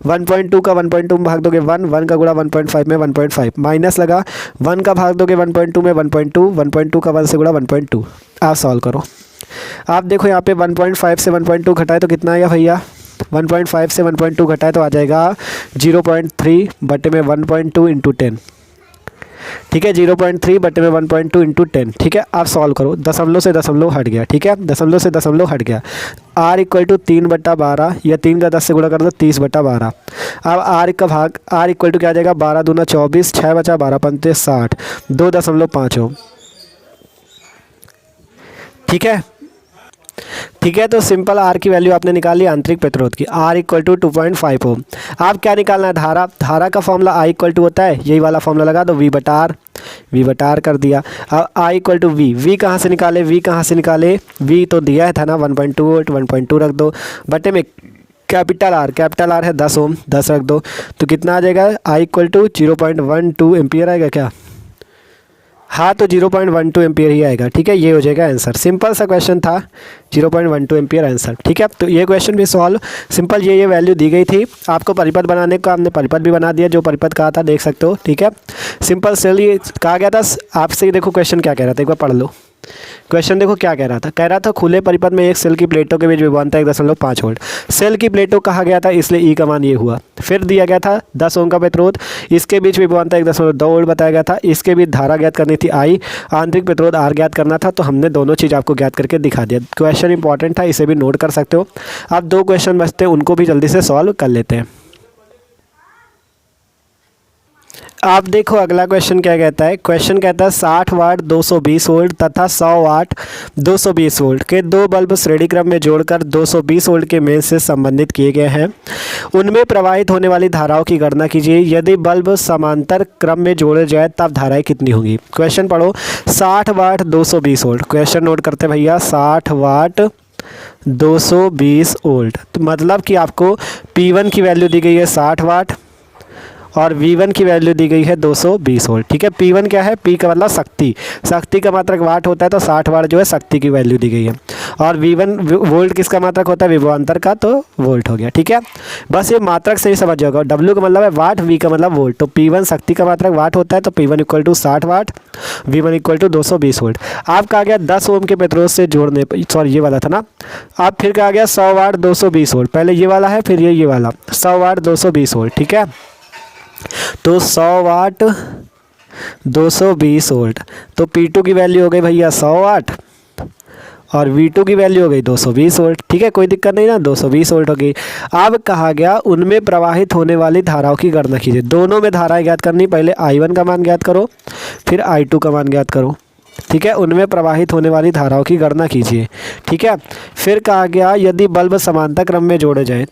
1.2 का 1.2 में भाग दोगे 1 का गुणा 1.5 में 1.5, माइनस लगा 1 का भाग दोगे 1.2 में 1.2 का 1 से गुणा 1.2। आप सॉल्व करो, आप देखो यहाँ पे 1.5 से 1.2 घटाए तो कितना आएगा भैया, 1.5 से 1.2 घटाए तो आ जाएगा 0.3 बटे में 1.2 इंटू 10। ठीक है, 0.3 बटे में 1.2 इंटू 10। ठीक है, आप सॉल्व करो, दशमलव से दशमलव हट गया। ठीक है, दशमलव से दशमलव हट गया। R इक्वल टू 3/12 या 3 का 10 से गुणा कर दो, 30/12। अब R का भाग, R इक्वल टू क्या आ जाएगा, 12 दूना 24, 6 बचा 12 पंते 60, 2.5 ओम। ठीक है, ठीक है, तो सिंपल R की वैल्यू आपने निकाली आंतरिक प्रतिरोध की, R इक्वल टू 2.5 ओम। आप क्या निकालना है, धारा का फॉर्मूला I इक्वल टू होता है, यही वाला फॉर्मूला लगा दो, V बटा R कर दिया। अब I इक्वल टू V कहाँ से निकाले, V तो दिया है था ना 1.2 वोल्ट, 1.2 रख दो, बटे में कैपिटल R है 10 ओम, 10 रख दो, तो कितना आ जाएगा, I इक्वल टू 0.12 एम्पियर आएगा क्या, हाँ तो 0.12 एम्पियर ही आएगा, ठीक है, ये हो जाएगा आंसर। सिंपल सा क्वेश्चन था, 0.12 एम्पियर आंसर, ठीक है। तो ये क्वेश्चन भी सॉल्व, सिंपल ये वैल्यू दी गई थी आपको परिपथ बनाने का, हमने परिपथ भी बना दिया, जो परिपथ कहा था देख सकते हो, ठीक है। सिंपल से ये कहा गया था आपसे, देखो क्वेश्चन क्या कह रहा था, एक बार पढ़ लो क्वेश्चन। देखो क्या कह रहा था खुले परिपथ में एक सेल की प्लेटों के बीच विभवांतर 1.5 वोल्ट। सेल की प्लेटों कहा गया था, इसलिए ई का मान ये हुआ। फिर दिया गया था 10 ओम का प्रतिरोध, इसके बीच विभवांतर 1.2 वोल्ट बताया गया था। इसके बीच धारा ज्ञात करनी थी आई, आंतरिक प्रतिरोध आर ज्ञात करना था। तो हमने दोनों चीज़ आपको ज्ञात करके दिखा दिया। क्वेश्चन इंपॉर्टेंट था, इसे भी नोट कर सकते हो। अब 2 क्वेश्चन बचते हैं, उनको भी जल्दी से सॉल्व कर लेते हैं। आप देखो अगला क्वेश्चन क्या कहता है। क्वेश्चन कहता है 60 वाट 220 वोल्ट तथा 100 वाट 220 वोल्ट के 2 बल्ब श्रेणी क्रम में जोड़कर 220 वोल्ट के मेन से संबंधित किए गए हैं। उनमें प्रवाहित होने वाली धाराओं की गणना कीजिए। यदि बल्ब समांतर क्रम में जोड़े जाए तब धाराएं कितनी होंगी। क्वेश्चन पढ़ो, 60 वाट 220 वोल्ट। क्वेश्चन नोट करते हैं भैया, 60 वाट 220 वोल्ट, तो मतलब कि आपको P1 की वैल्यू दी गई है 60 वाट और V1 की वैल्यू दी गई है 220 वोल्ट, ठीक है। P1 क्या है, P का मतलब शक्ति, शक्ति का मात्रक वाट होता है, तो 60 वाट जो है शक्ति की वैल्यू दी गई है। और V1 वोल्ट किसका मात्रक होता है, विभवांतर का, तो वोल्ट हो गया, ठीक है। बस ये मात्रक से ही समझ जाओगा। W का मतलब है वाट, V का मतलब वोल्ट, तो P1 शक्ति का मात्रक वाट होता है, तो P1 equal to 60 watt, V1 equal to 220 volt. आप कहा गया 10 ओम के प्रतिरोध से जोड़ने, सॉरी ये वाला था ना। आप फिर कहा गया 100 वाट 220 वोल्ट, पहले ये वाला है फिर ये वाला 100 वाट 220 वोल्ट, ठीक है। तो 100 वाट 220 वोल्ट, तो P2 की वैल्यू हो गई भैया 100 वाट और V2 की वैल्यू हो गई 220 वोल्ट, ठीक है, कोई दिक्कत नहीं ना, 220 वोल्ट हो गई। अब कहा गया उनमें प्रवाहित होने वाली धाराओं की गणना कीजिए। दोनों में धाराएं ज्ञात करनी, पहले I1 का मान ज्ञात करो फिर I2 का मान ज्ञात करो, ठीक है। उनमें प्रवाहित होने वाली धाराओं की गणना कीजिए, ठीक है। फिर कहा गया यदि बल्ब समांतर क्रम में जोड़े जाएं।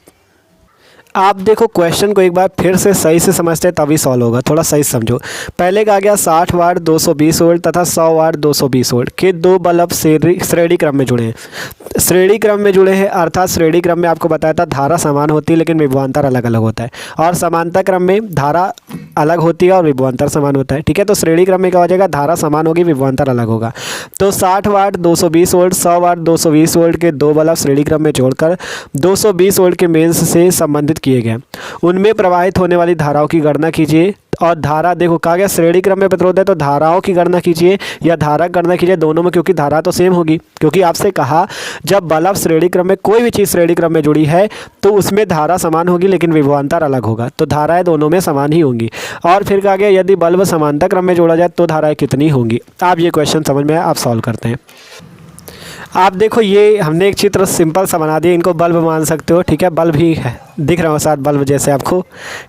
आप देखो क्वेश्चन को एक बार फिर से सही से समझते हैं तभी सॉल्व होगा, थोड़ा सही समझो। पहले कहा गया 60 वाट 220 वोल्ट तथा 100 वाट 220 वोल्ट के 2 बल्ब श्रेणी क्रम में जुड़े हैं। श्रेणी क्रम में जुड़े हैं अर्थात श्रेणी क्रम में आपको बताया था धारा समान होती है लेकिन विभवांतर अलग अलग होता है, और समांतर क्रम में धारा अलग होती है और विभवांतर समान होता है, ठीक है। तो श्रेणी क्रम में क्या हो जाएगा, धारा समान होगी, विभवांतर अलग होगा। तो 60 वाट 220 वोल्ट 100 वाट 220 वोल्ट के 2 बल्ब श्रेणी क्रम में जोड़कर 220 वोल्ट के मेंस से संबंधित किए गए। उनमें प्रवाहित होने वाली धाराओं की गणना कीजिए। और धारा देखो कहा गया श्रेणी क्रम में प्रतिरोध है, तो धाराओं की गणना कीजिए या धारा की गणना कीजिए, दोनों में, क्योंकि धारा तो सेम होगी। क्योंकि आपसे कहा जब बल्ब श्रेणी क्रम में, कोई भी चीज़ श्रेणी क्रम में जुड़ी है तो उसमें धारा समान होगी लेकिन विभवांतर अलग होगा, तो धाराएं दोनों में समान ही होंगी। और फिर कहा गया यदि बल्ब समांतर क्रम में जोड़ा जाए तो धाराएं कितनी होंगी। आप ये क्वेश्चन समझ में आया, आप सॉल्व करते हैं। आप देखो ये हमने एक चित्र सिंपल सा बना दिया, इनको बल्ब मान सकते हो, ठीक है। बल्ब ही है, दिख रहा हो साथ बल्ब जैसे आपको,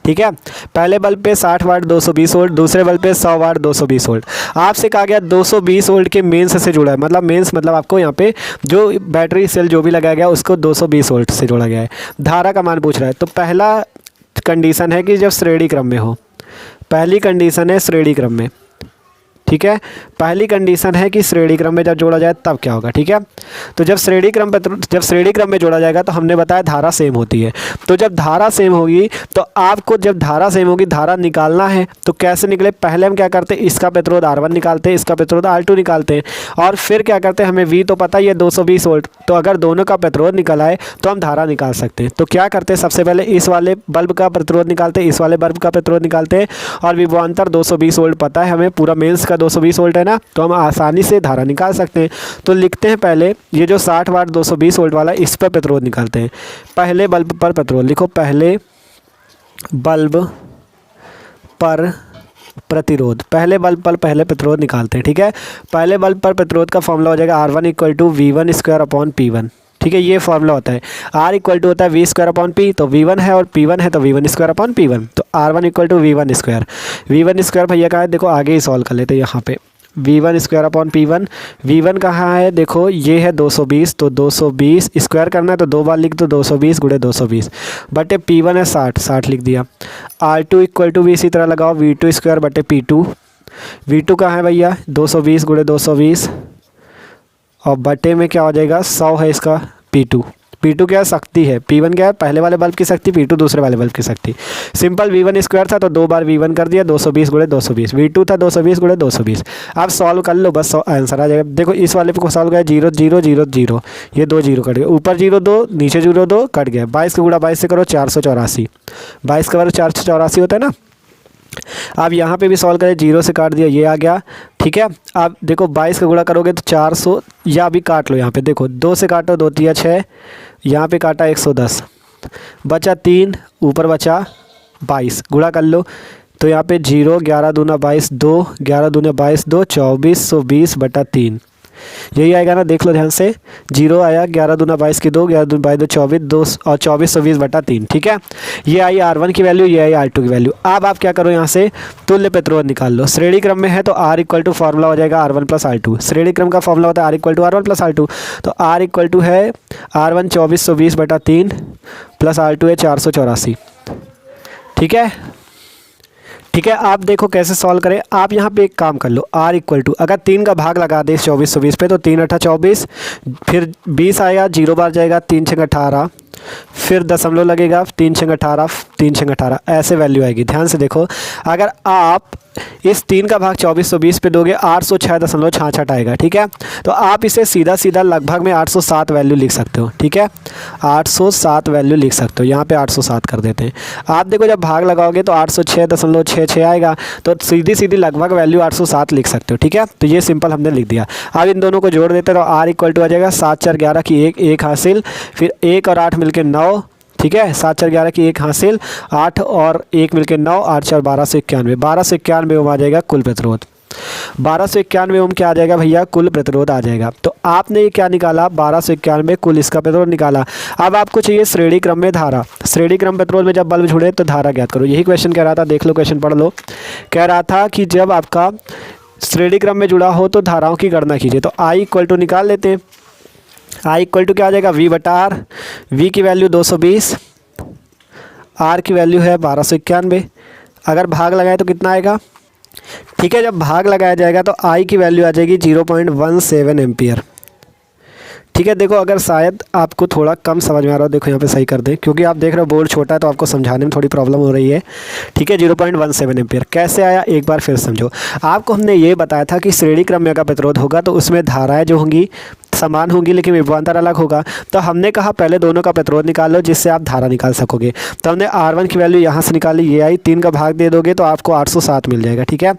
ठीक है। पहले बल्ब पे 60 वाट 220 वोल्ट, दूसरे बल्ब पे 100 वाट 220 वोल्ट। आपसे कहा गया 220 वोल्ट के मेंस से जुड़ा है, मतलब मेंस मतलब आपको यहाँ पे जो बैटरी सेल जो भी लगाया गया उसको 220 वोल्ट से जोड़ा गया है। धारा का मान पूछ रहा है, तो पहला कंडीशन है कि जब श्रेणी क्रम में हो, पहली कंडीशन है श्रेणी क्रम में, ठीक है। पहली कंडीशन है कि श्रेणी क्रम में जब जोड़ा जाए तब क्या होगा, ठीक है। तो जब श्रेणी क्रम में जोड़ा जाएगा तो हमने बताया धारा सेम होती है। तो जब धारा सेम होगी तो आपको, जब धारा सेम होगी, धारा निकालना है तो कैसे निकले, पहले हम क्या करते हैं, इसका प्रतिरोध R1 निकालते हैं, इसका प्रतिरोध R2 निकालते हैं, और फिर क्या करते हैं, हमें V तो पता ही है 220 वोल्ट, तो अगर दोनों का प्रतिरोध निकल आए तो हम धारा निकाल सकते हैं। तो क्या करते हैं, सबसे पहले इस वाले बल्ब का प्रतिरोध निकालते हैं, इस वाले बल्ब का प्रतिरोध निकालते हैं, और विभवांतर 220 वोल्ट पता है हमें, पूरा मेंस का 220 वोल्ट है ना, तो हम आसानी से धारा निकाल सकते हैं। तो लिखते हैं पहले ये जो 60 वाट 220 वोल्ट वाला, इस पर प्रतिरोध निकालते हैं। पहले बल्ब पर प्रतिरोध लिखो, पहले बल्ब पर प्रतिरोध, पहले बल्ब पर पहले प्रतिरोध निकालते हैं, ठीक है। पहले बल्ब पर प्रतिरोध का फॉर्मूला हो जाएगा R1 equal to V1 square upon P1, ठीक है। ये फॉर्मूला होता है। R इक्वल टू होता है V स्क्वायर अपॉन P, तो V1 है और P1 है तो V1 स्क्वायर अपॉन P1, तो R1 equal to V1 square. V1 square भैया कहाँ है, देखो आगे ही सॉल्व कर लेते हैं यहाँ पे। V1 square upon P1, V1 कहाँ है, देखो ये है 220, तो 220 स्क्वायर करना है तो 2 बार लिख दो, 220 गुणे 220 बटे P1 है 60 लिख दिया। R2 इक्वल टू भी इसी तरह लगाओ, V2 स्क्वायर बटे P2। V2 कहाँ है भैया, 220 गुणे 220 और बटे में क्या हो जाएगा 100 है इसका P2, P2 क्या है, शक्ति है, P1 क्या है, पहले वाले बल्ब की शक्ति, P2 दूसरे वाले बल्ब की शक्ति। सिंपल V1 स्क्वायर था तो 2 बार V1 कर दिया, 220 गुणे 220, V2 था 220 गुणे 220। अब सॉल्व कर लो, बस आंसर आ जाएगा। देखो इस वाले को सॉल्व किया, 0 0 0 0, ये 2 0 कट गया, ऊपर 0 2 नीचे 0 2 कट गया। 22 का गुणा 22 से करो 484, 22 का वर्ग 484 होता है ना। अब यहाँ पे भी सॉल्व करें, 0 से काट दिया, ये आ गया, ठीक है। अब देखो 22 का गुणा करोगे तो 400, या अभी काट लो, यहाँ पे देखो 2 से काटो, 2 3 6, यहाँ पे काटा 110, बचा 3, ऊपर बचा 22, गुणा कर लो तो यहाँ पे 0 11 दूना 22 2, 11 दूना 22 2, 2420/3, यही आएगा ना, देख लो ध्यान से। 0 आया, 11 दूना 22 की 2, 11 दूना 22 24 2 और 2420/3, ठीक है। ये आई R1 की वैल्यू, ये आई R2 की वैल्यू। अब आप क्या करो, यहाँ से तुल्य प्रतिरोध निकाल लो। श्रेणी क्रम में है तो R इक्वल टू फॉर्मूला हो जाएगा R1 + R2। श्रेणी क्रम का फॉर्मूला होता है R equal to R1 + R2, तो R इक्वल टू है R1 2420/3 प्लस R2 है 484, ठीक है। ठीक है, आप देखो कैसे सॉल्व करें। आप यहाँ पे एक काम कर लो, R इक्वल टू अगर 3 का भाग लगा दे 2420 पे तो 3 8 24, फिर 20 आएगा, 0 बार जाएगा, 3 6 18, फिर दशमलव लगेगा, 3 6 18, 3 6 18, ऐसे वैल्यू आएगी। ध्यान से देखो, अगर आप इस 3 का भाग 2420 पे दोगे 806.66 आएगा, ठीक है। तो आप इसे सीधा सीधा लगभग में 807 वैल्यू लिख सकते हो, ठीक है। 807 वैल्यू लिख सकते हो, यहाँ पे 807 कर देते हैं। आप देखो जब भाग लगाओगे तो 806.66 आएगा, तो सीधी सीधी लगभग वैल्यू 807 लिख सकते हो, ठीक है। तो ये सिंपल हमने लिख दिया। अब इन दोनों को जोड़ देते हैं तो R इक्वल टू आ जाएगा 7 4 11 की 1 1 हासिल, फिर 1 और 8 मिलके 9, ठीक है। 7 4 11 की 1 हासिल, 8 और 1 मिलके 9, 8 4 1291, 1291 ओम आ जाएगा कुल प्रतिरोध। 1291 ओम क्या आ जाएगा भैया, कुल प्रतिरोध आ जाएगा। तो आपने ये क्या निकाला, 1291 कुल इसका प्रतिरोध निकाला। अब आपको चाहिए श्रेणी क्रम में धारा। श्रेणी क्रम प्रतिरोध में जब बल्ब जुड़े तो धारा ज्ञात करो, यही क्वेश्चन कह रहा था। देख लो क्वेश्चन पढ़ लो। कह रहा था कि जब आपका श्रेणी क्रम में जुड़ा हो तो धाराओं की गणना कीजिए। तो I इक्वल टू निकाल लेते हैं। I इक्वल टू क्या आ जाएगा, V/R। V की वैल्यू 220, R की वैल्यू है 1291। अगर भाग लगाए तो कितना आएगा, ठीक है। जब भाग लगाया जाएगा तो I की वैल्यू आ जाएगी 0.17 एम्पियर, ठीक है। देखो अगर शायद आपको थोड़ा कम समझ में आ रहा हो, देखो यहाँ पे सही कर दें, क्योंकि आप देख रहे हो बोर्ड छोटा है तो आपको समझाने में थोड़ी प्रॉब्लम हो रही है, ठीक है। 0.17 एम्पियर कैसे आया, एक बार फिर समझो। आपको हमने ये बताया था कि श्रेणी क्रम में का प्रतिरोध होगा तो उसमें धाराएं जो होंगी समान होंगी लेकिन विभवांतर अलग होगा। तो हमने कहा पहले दोनों का प्रतिरोध निकाल लो जिससे आप धारा निकाल सकोगे। तो हमने R1 की वैल्यू यहाँ से निकाली, ये आई, 3 का भाग दे दोगे तो आपको 807 मिल जाएगा, ठीक है।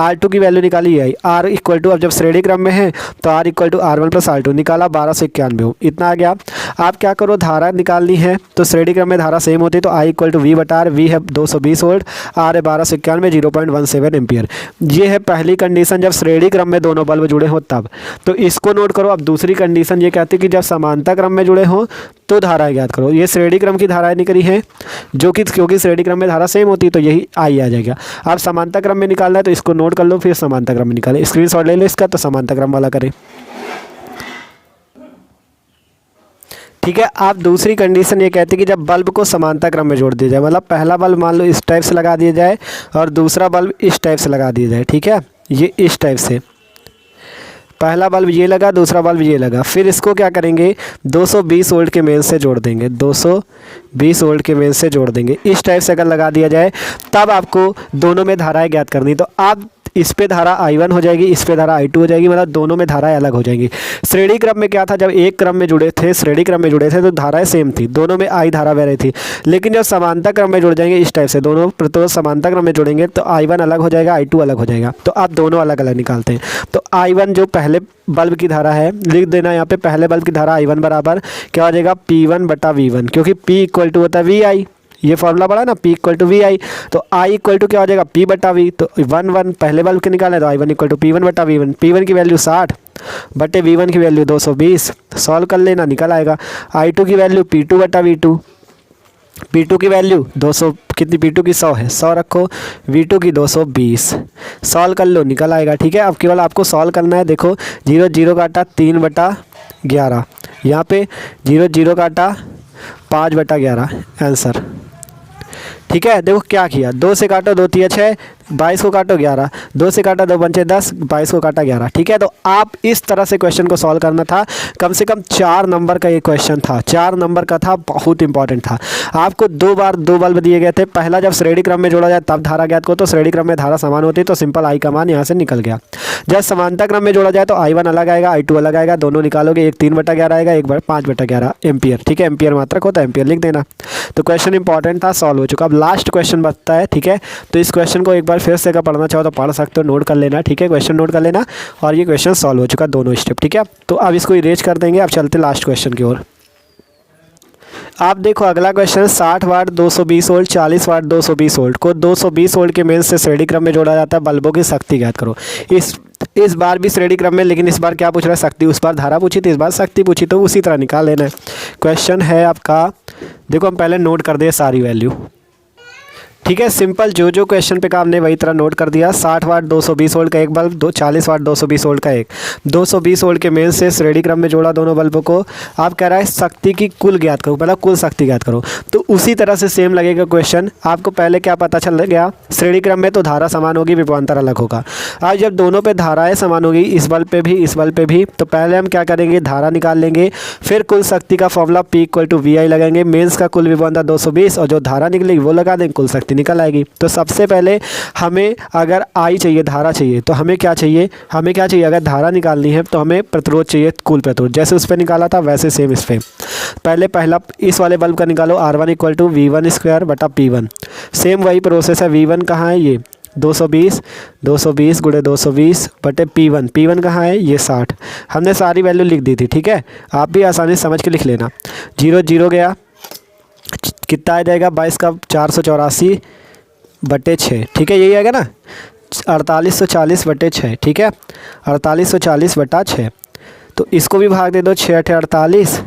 R2 की वैल्यू निकाली, ये आई। R इक्वल टू, अब जब श्रेणी क्रम में है तो R equal to R1 + R2 निकाला, 1291 ओम, इतना आ गया। आप क्या करो, धारा निकालनी है तो श्रेणी क्रम में धारा सेम होती है तो I equal to V/R। V है 220 वोल्ट, R है 1291, 0.17 एम्पियर। ये है पहली कंडीशन जब श्रेणी क्रम में दोनों बल्ब जुड़े हों तब। तो इसको नोट करो। अब दूसरी कंडीशन ये कहती है कि जब समांतर क्रम में जुड़े हों तो धारा ज्ञात करो। ये श्रेणी क्रम की धाराएं निकली हैं जो कि क्योंकि श्रेणी क्रम में धारा सेम होती है तो यही I आ जाएगा। अब समांतर क्रम में निकालना है तो इसको नोट कर लो, फिर समांतर क्रम में निकालें। स्क्रीनशॉट ले लो इसका, तो समांतर क्रम वाला करें, ठीक है। आप दूसरी कंडीशन ये कहती है कि जब बल्ब को समांतर क्रम में जोड़ दिया जाए, मतलब पहला बल्ब मान लो इस टाइप से लगा दिया जाए और दूसरा बल्ब इस टाइप से लगा दिया जाए, ठीक है। ये इस टाइप से पहला बल्ब ये लगा, दूसरा बल्ब ये लगा, फिर इसको क्या करेंगे, 220 वोल्ट के मेन से जोड़ देंगे, 220 वोल्ट के मेन से जोड़ देंगे। इस टाइप से अगर लगा दिया जाए तब आपको दोनों में धाराएं ज्ञात करनी। तो आप इस पे धारा I1 हो जाएगी, इस पे धारा I2 हो जाएगी, मतलब दोनों में धाराएं अलग हो जाएंगी। श्रेणी क्रम में क्या था, जब एक क्रम में जुड़े थे, श्रेणी क्रम में जुड़े थे तो धाराएं सेम थी, दोनों में I धारा बह रही थी। लेकिन जब समांतर क्रम में जुड़ जाएंगे इस टाइप से, दोनों प्रतिरोध समांतर क्रम में जुड़ेंगे तो I1 अलग हो जाएगा, I2 अलग हो जाएगा। तो आप दोनों अलग अलग निकालते हैं। तो I1 जो पहले बल्ब की धारा है, लिख देना यहाँ पे, पहले बल्ब की धारा I1 बराबर क्या हो जाएगा, P1/V1, क्योंकि P इक्वल टू होता है VI, ये फॉर्मूला पड़ा ना, P इक्वल टू VI। तो I इक्वल टू क्या हो जाएगा, P/V। तो 1 1 पहले बल्ब के निकाले तो I1 equal to P1/V1। P1 की वैल्यू 60 बटे V1 की वैल्यू 220, सॉल्व कर लेना, निकल आएगा। I2 की वैल्यू P2/V2, P2 की वैल्यू 200 कितनी, P2 की 100 है, 100 रखो, V2 की 220, सॉल्व कर लो, निकल आएगा, ठीक है। अब केवल आपको सॉल्व करना है। देखो 0 0 काटा 3/11, यहाँ पे 0 0 काटा 5/11 आंसर, ठीक है, देखो क्या किया, 2 से काटो 2 तिया 6, 22 को काटो 11, 2 से काटा 2 पंचे 10, 22 को काटा 11। ठीक है, तो आप इस तरह से क्वेश्चन को सॉल्व करना था। कम से कम 4 नंबर का ये क्वेश्चन था, 4 नंबर का था, बहुत इंपॉर्टेंट था। आपको 2 बार 2 बल्ब दिए गए थे। पहला जब श्रेणी क्रम में जोड़ा जाए तब धारा ज्ञात को, तो श्रेणी क्रम में धारा समान होती है, तो सिंपल आई का मान यहाँ से निकल गया। जब समानता क्रम में जोड़ा जाए तो I1 अलग आएगा, I2 अलग आएगा, दोनों निकालोगे, एक 3/11 आएगा, एक 5/11 एम्पियर। ठीक है, एम्पियर मात्रक होता है, एम्पियर लिख देना। तो क्वेश्चन इंपॉर्टेंट था, सॉल्व हो चुका। अब लास्ट क्वेश्चन बचता है। ठीक है, तो इस क्वेश्चन को एक बार फिर से अगर पढ़ना चाहो तो पढ़ सकते हो, नोट कर लेना। ठीक है, क्वेश्चन नोट कर लेना, और ये क्वेश्चन सॉल्व हो चुका दोनों स्टेप। ठीक है, तो अब इसको इरेज कर देंगे। अब चलते लास्ट क्वेश्चन की ओर। आप देखो अगला क्वेश्चन, 60 वाट 220 वोल्ट 40 वाट 220 वोल्ट को 220 वोल्ट के मेंस से श्रेणी क्रम में जोड़ा जाता है, बल्बों की शक्ति ज्ञात करो। इस बार भी श्रेणी क्रम में, लेकिन इस बार क्या पूछ रहा है, शक्ति। उस बार धारा पूछी थी, इस बार शक्ति पूछी, तो उसी तरह निकाल लेना है। क्वेश्चन है आपका, देखो हम पहले नोट कर दिए सारी वैल्यू। ठीक है, सिंपल जो क्वेश्चन पे काम ने वही तरह नोट कर दिया। 60 वाट 220 वोल्ट का एक बल्ब, 40 वाट 220 वोल्ट का एक, 220 वोल्ट के मेन से श्रेणी क्रम में जोड़ा दोनों बल्बों को। आप कह रहा है शक्ति की कुल ज्ञात करो, पहले कुल शक्ति ज्ञात करो। तो उसी तरह से सेम लगेगा क्वेश्चन। आपको पहले क्या पता चल गया, श्रेणी क्रम में तो धारा समान होगी, विभवांतर अलग होगा। आज जब दोनों पे धाराएं समान होगी, इस बल्ब पे भी इस बल्ब पे भी, तो पहले हम क्या करेंगे, धारा निकाल लेंगे। फिर कुल शक्ति का फॉर्मूला P = VI लगाएंगे। मेंस का कुल विभवांतर 220, और जो धारा निकलेगी वो लगा देंगे, कुल शक्ति निकल आएगी। तो सबसे पहले हमें अगर I चाहिए, धारा चाहिए, तो हमें क्या चाहिए, अगर धारा निकालनी है तो हमें प्रतिरोध चाहिए, कुल प्रतिरोध। जैसे उस पर निकाला था वैसे सेम इस पर। पहला इस वाले बल्ब का निकालो, R1 = V1² P1। सेम वही प्रोसेस है। V1 कहाँ है, ये 220 × 220 बटे P1। P1 कहाँ है, ये 60। हमने सारी वैल्यू लिख दी थी। ठीक है, आप भी आसानी से समझ के लिख लेना। 0 0 गया, कितना आ जाएगा, 22 का 484 बटे 6। ठीक है, यही आएगा ना, 4840 बटे 6। ठीक है, 4840 बटा 6। तो इसको भी भाग दे दो, 6 8 48,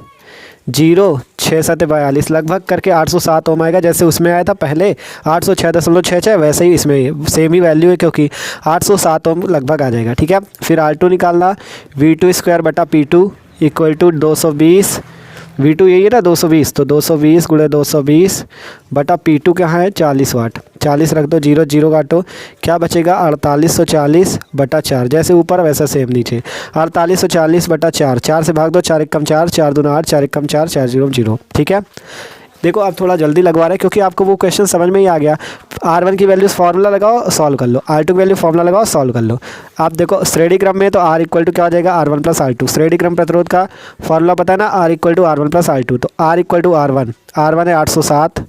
0 6 7 42, लगभग करके 807 ओम आएगा। जैसे उसमें आया था पहले 806.66, वैसे ही इसमें सेम ही वैल्यू है, क्योंकि 807 ओम लगभग आ जाएगा। ठीक है, फिर R2 निकालना, V2² बटा P2 = 220। V2 यही है ना 220, तो 220 × 220 बटा P2 कहाँ है, 40 वाट। 40 रख दो, 0 0 काटो, क्या बचेगा, 4840 बटा 4। जैसे ऊपर वैसा सेम नीचे, 4840 बटा 4। 4 से भाग दो, 4 1 4, 4 2 8, 4 1 4, 4 0 0। ठीक है, देखो अब थोड़ा जल्दी लगवा रहे हैं क्योंकि आपको वो क्वेश्चन समझ में ही आ गया। R1 की वैल्यू फार्मूला लगाओ, सॉल्व कर लो। R2 की वैल्यू फार्मूला लगाओ, सॉल्व कर लो। आप देखो श्रेणी क्रम में तो R = क्या हो जाएगा, R1 + R2। श्रेणी क्रम प्रतिरोध का फार्मूला पता है ना, R = R1 + R2। तो R = R1, R1 है 807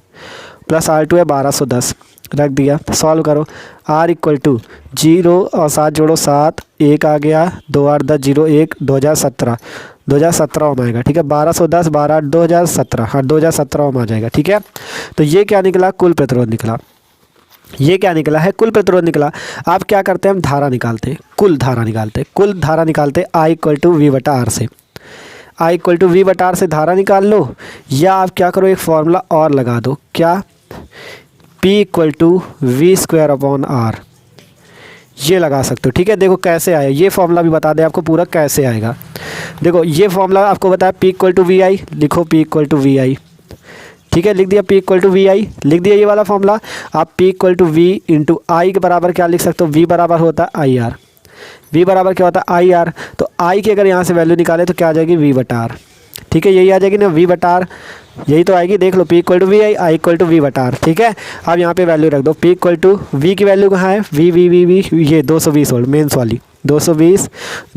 प्लस R2 है 1210, रख दिया। सॉल्व करो। R = 0 और 7 जोड़ो 7, 1 आ गया, 2 8 10 0 1, 2017 ओम आएगा। ठीक है, 1210 12 8 2017, हाँ 2017 ओम आ जाएगा। ठीक है, तो ये क्या निकला, कुल प्रतिरोध निकला। ये क्या निकला है, कुल प्रतिरोध निकला। आप क्या करते हैं, हम धारा निकालते, कुल धारा निकालते I = V/R से। I = V/R से धारा निकाल लो, या आप क्या करो, एक फॉर्मूला और लगा दो, क्या, P = V²/R, ये लगा सकते हो। ठीक है, देखो कैसे आया, ये फॉर्मूला भी बता दें आपको पूरा कैसे आएगा। देखो ये फॉर्मूला आपको बताया, P = VI, लिखो P = VI। ठीक है, लिख दिया P = VI, लिख दिया ये वाला फॉर्मूला। आप P = V × I के बराबर क्या लिख सकते हो, V बराबर होता है IR। V बराबर क्या होता है, IR। तो I की अगर यहाँ से वैल्यू निकाले तो क्या आ जाएगी, V/R। ठीक है, यही आ जाएगी ना, V/R, यही तो आएगी। देख लो, P = VI, I = V/R। ठीक है, अब यहाँ पे वैल्यू रख दो। P = V की वैल्यू कहाँ है, V, ये 220 वोल्ट मेंस वाली, 220,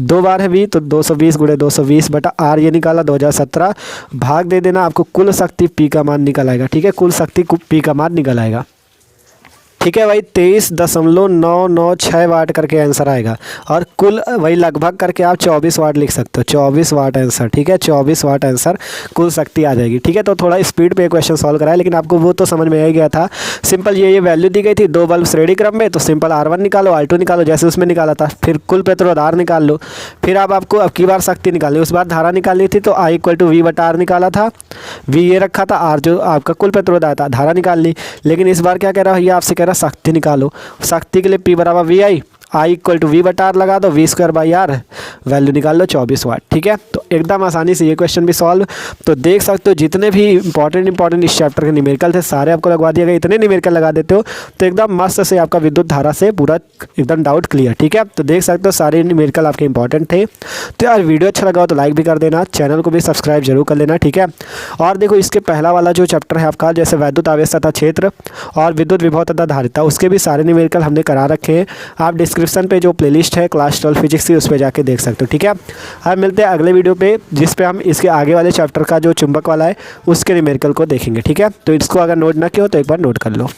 2 बार है V, तो 220 × 220 बटा R, ये निकाला 2017, भाग दे देना, आपको कुल शक्ति P का मान निकल आएगा। ठीक है, कुल शक्ति P का मान निकल आएगा। ठीक है भाई, 23.996 वाट करके आंसर आएगा, और कुल वही लगभग करके आप 24 वाट लिख सकते हो, 24 वाट आंसर। ठीक है, 24 वाट आंसर कुल शक्ति आ जाएगी। ठीक है, तो थोड़ा स्पीड पे क्वेश्चन सॉल्व कराया, लेकिन आपको वो तो समझ में आ गया था। सिंपल ये वैल्यू दी गई थी, 2 बल्ब श्रेणी क्रम में, तो सिंपल R1 निकालो, R2 निकालो, जैसे उसमें निकाला था। फिर कुल प्रतिरोध R निकाल लो। फिर आपको अब की बार शक्ति निकालनी, उस बार धारा निकालनी थी, तो I = V/R निकाला था, V ये रखा था, R जो आपका कुल प्रतिरोध आया था, धारा निकाल ली। लेकिन इस बार क्या कह रहा है भैया, आपसे कह रहा शक्ति निकालो। शक्ति के लिए P = VI, I equal to V बटा आर लगा दो, V square by R, value निकाल लो 24 वाट। ठीक है, तो एकदम आसानी से ये क्वेश्चन भी सॉल्व। तो देख सकते हो जितने भी इंपॉर्टेंट इस चैप्टर के न्यूमेरिकल थे सारे आपको लगवा दिया गया। इतने न्यूमेरिकल लगा देते हो तो एकदम मस्त से आपका विद्युत धारा से पूरा एकदम डाउट क्लियर। ठीक है, तो देख सकते हो सारे न्यूमेरिकल आपके इंपॉर्टेंट थे। तो यार वीडियो अच्छा लगा हो तो लाइक भी कर देना, चैनल को भी सब्सक्राइब जरूर कर लेना। ठीक है, और देखो इसके पहला वाला जो चैप्टर है आपका, जैसे वैद्युत आवेश तथा क्षेत्र और विद्युत विभव तथा धारिता, उसके भी सारे न्यूमेरिकल हमने करा रखे हैं। आप डिस्क्रिप्शन पे जो प्लेलिस्ट है क्लास 12 फिजिक्स की, उस पर जाके देख सकते हो। ठीक है, अब मिलते हैं अगले वीडियो पे जिस पे हम इसके आगे वाले चैप्टर का जो चुंबक वाला है उसके न्यूमेरिकल को देखेंगे। ठीक है, तो इसको अगर नोट ना किया हो तो एक बार नोट कर लो।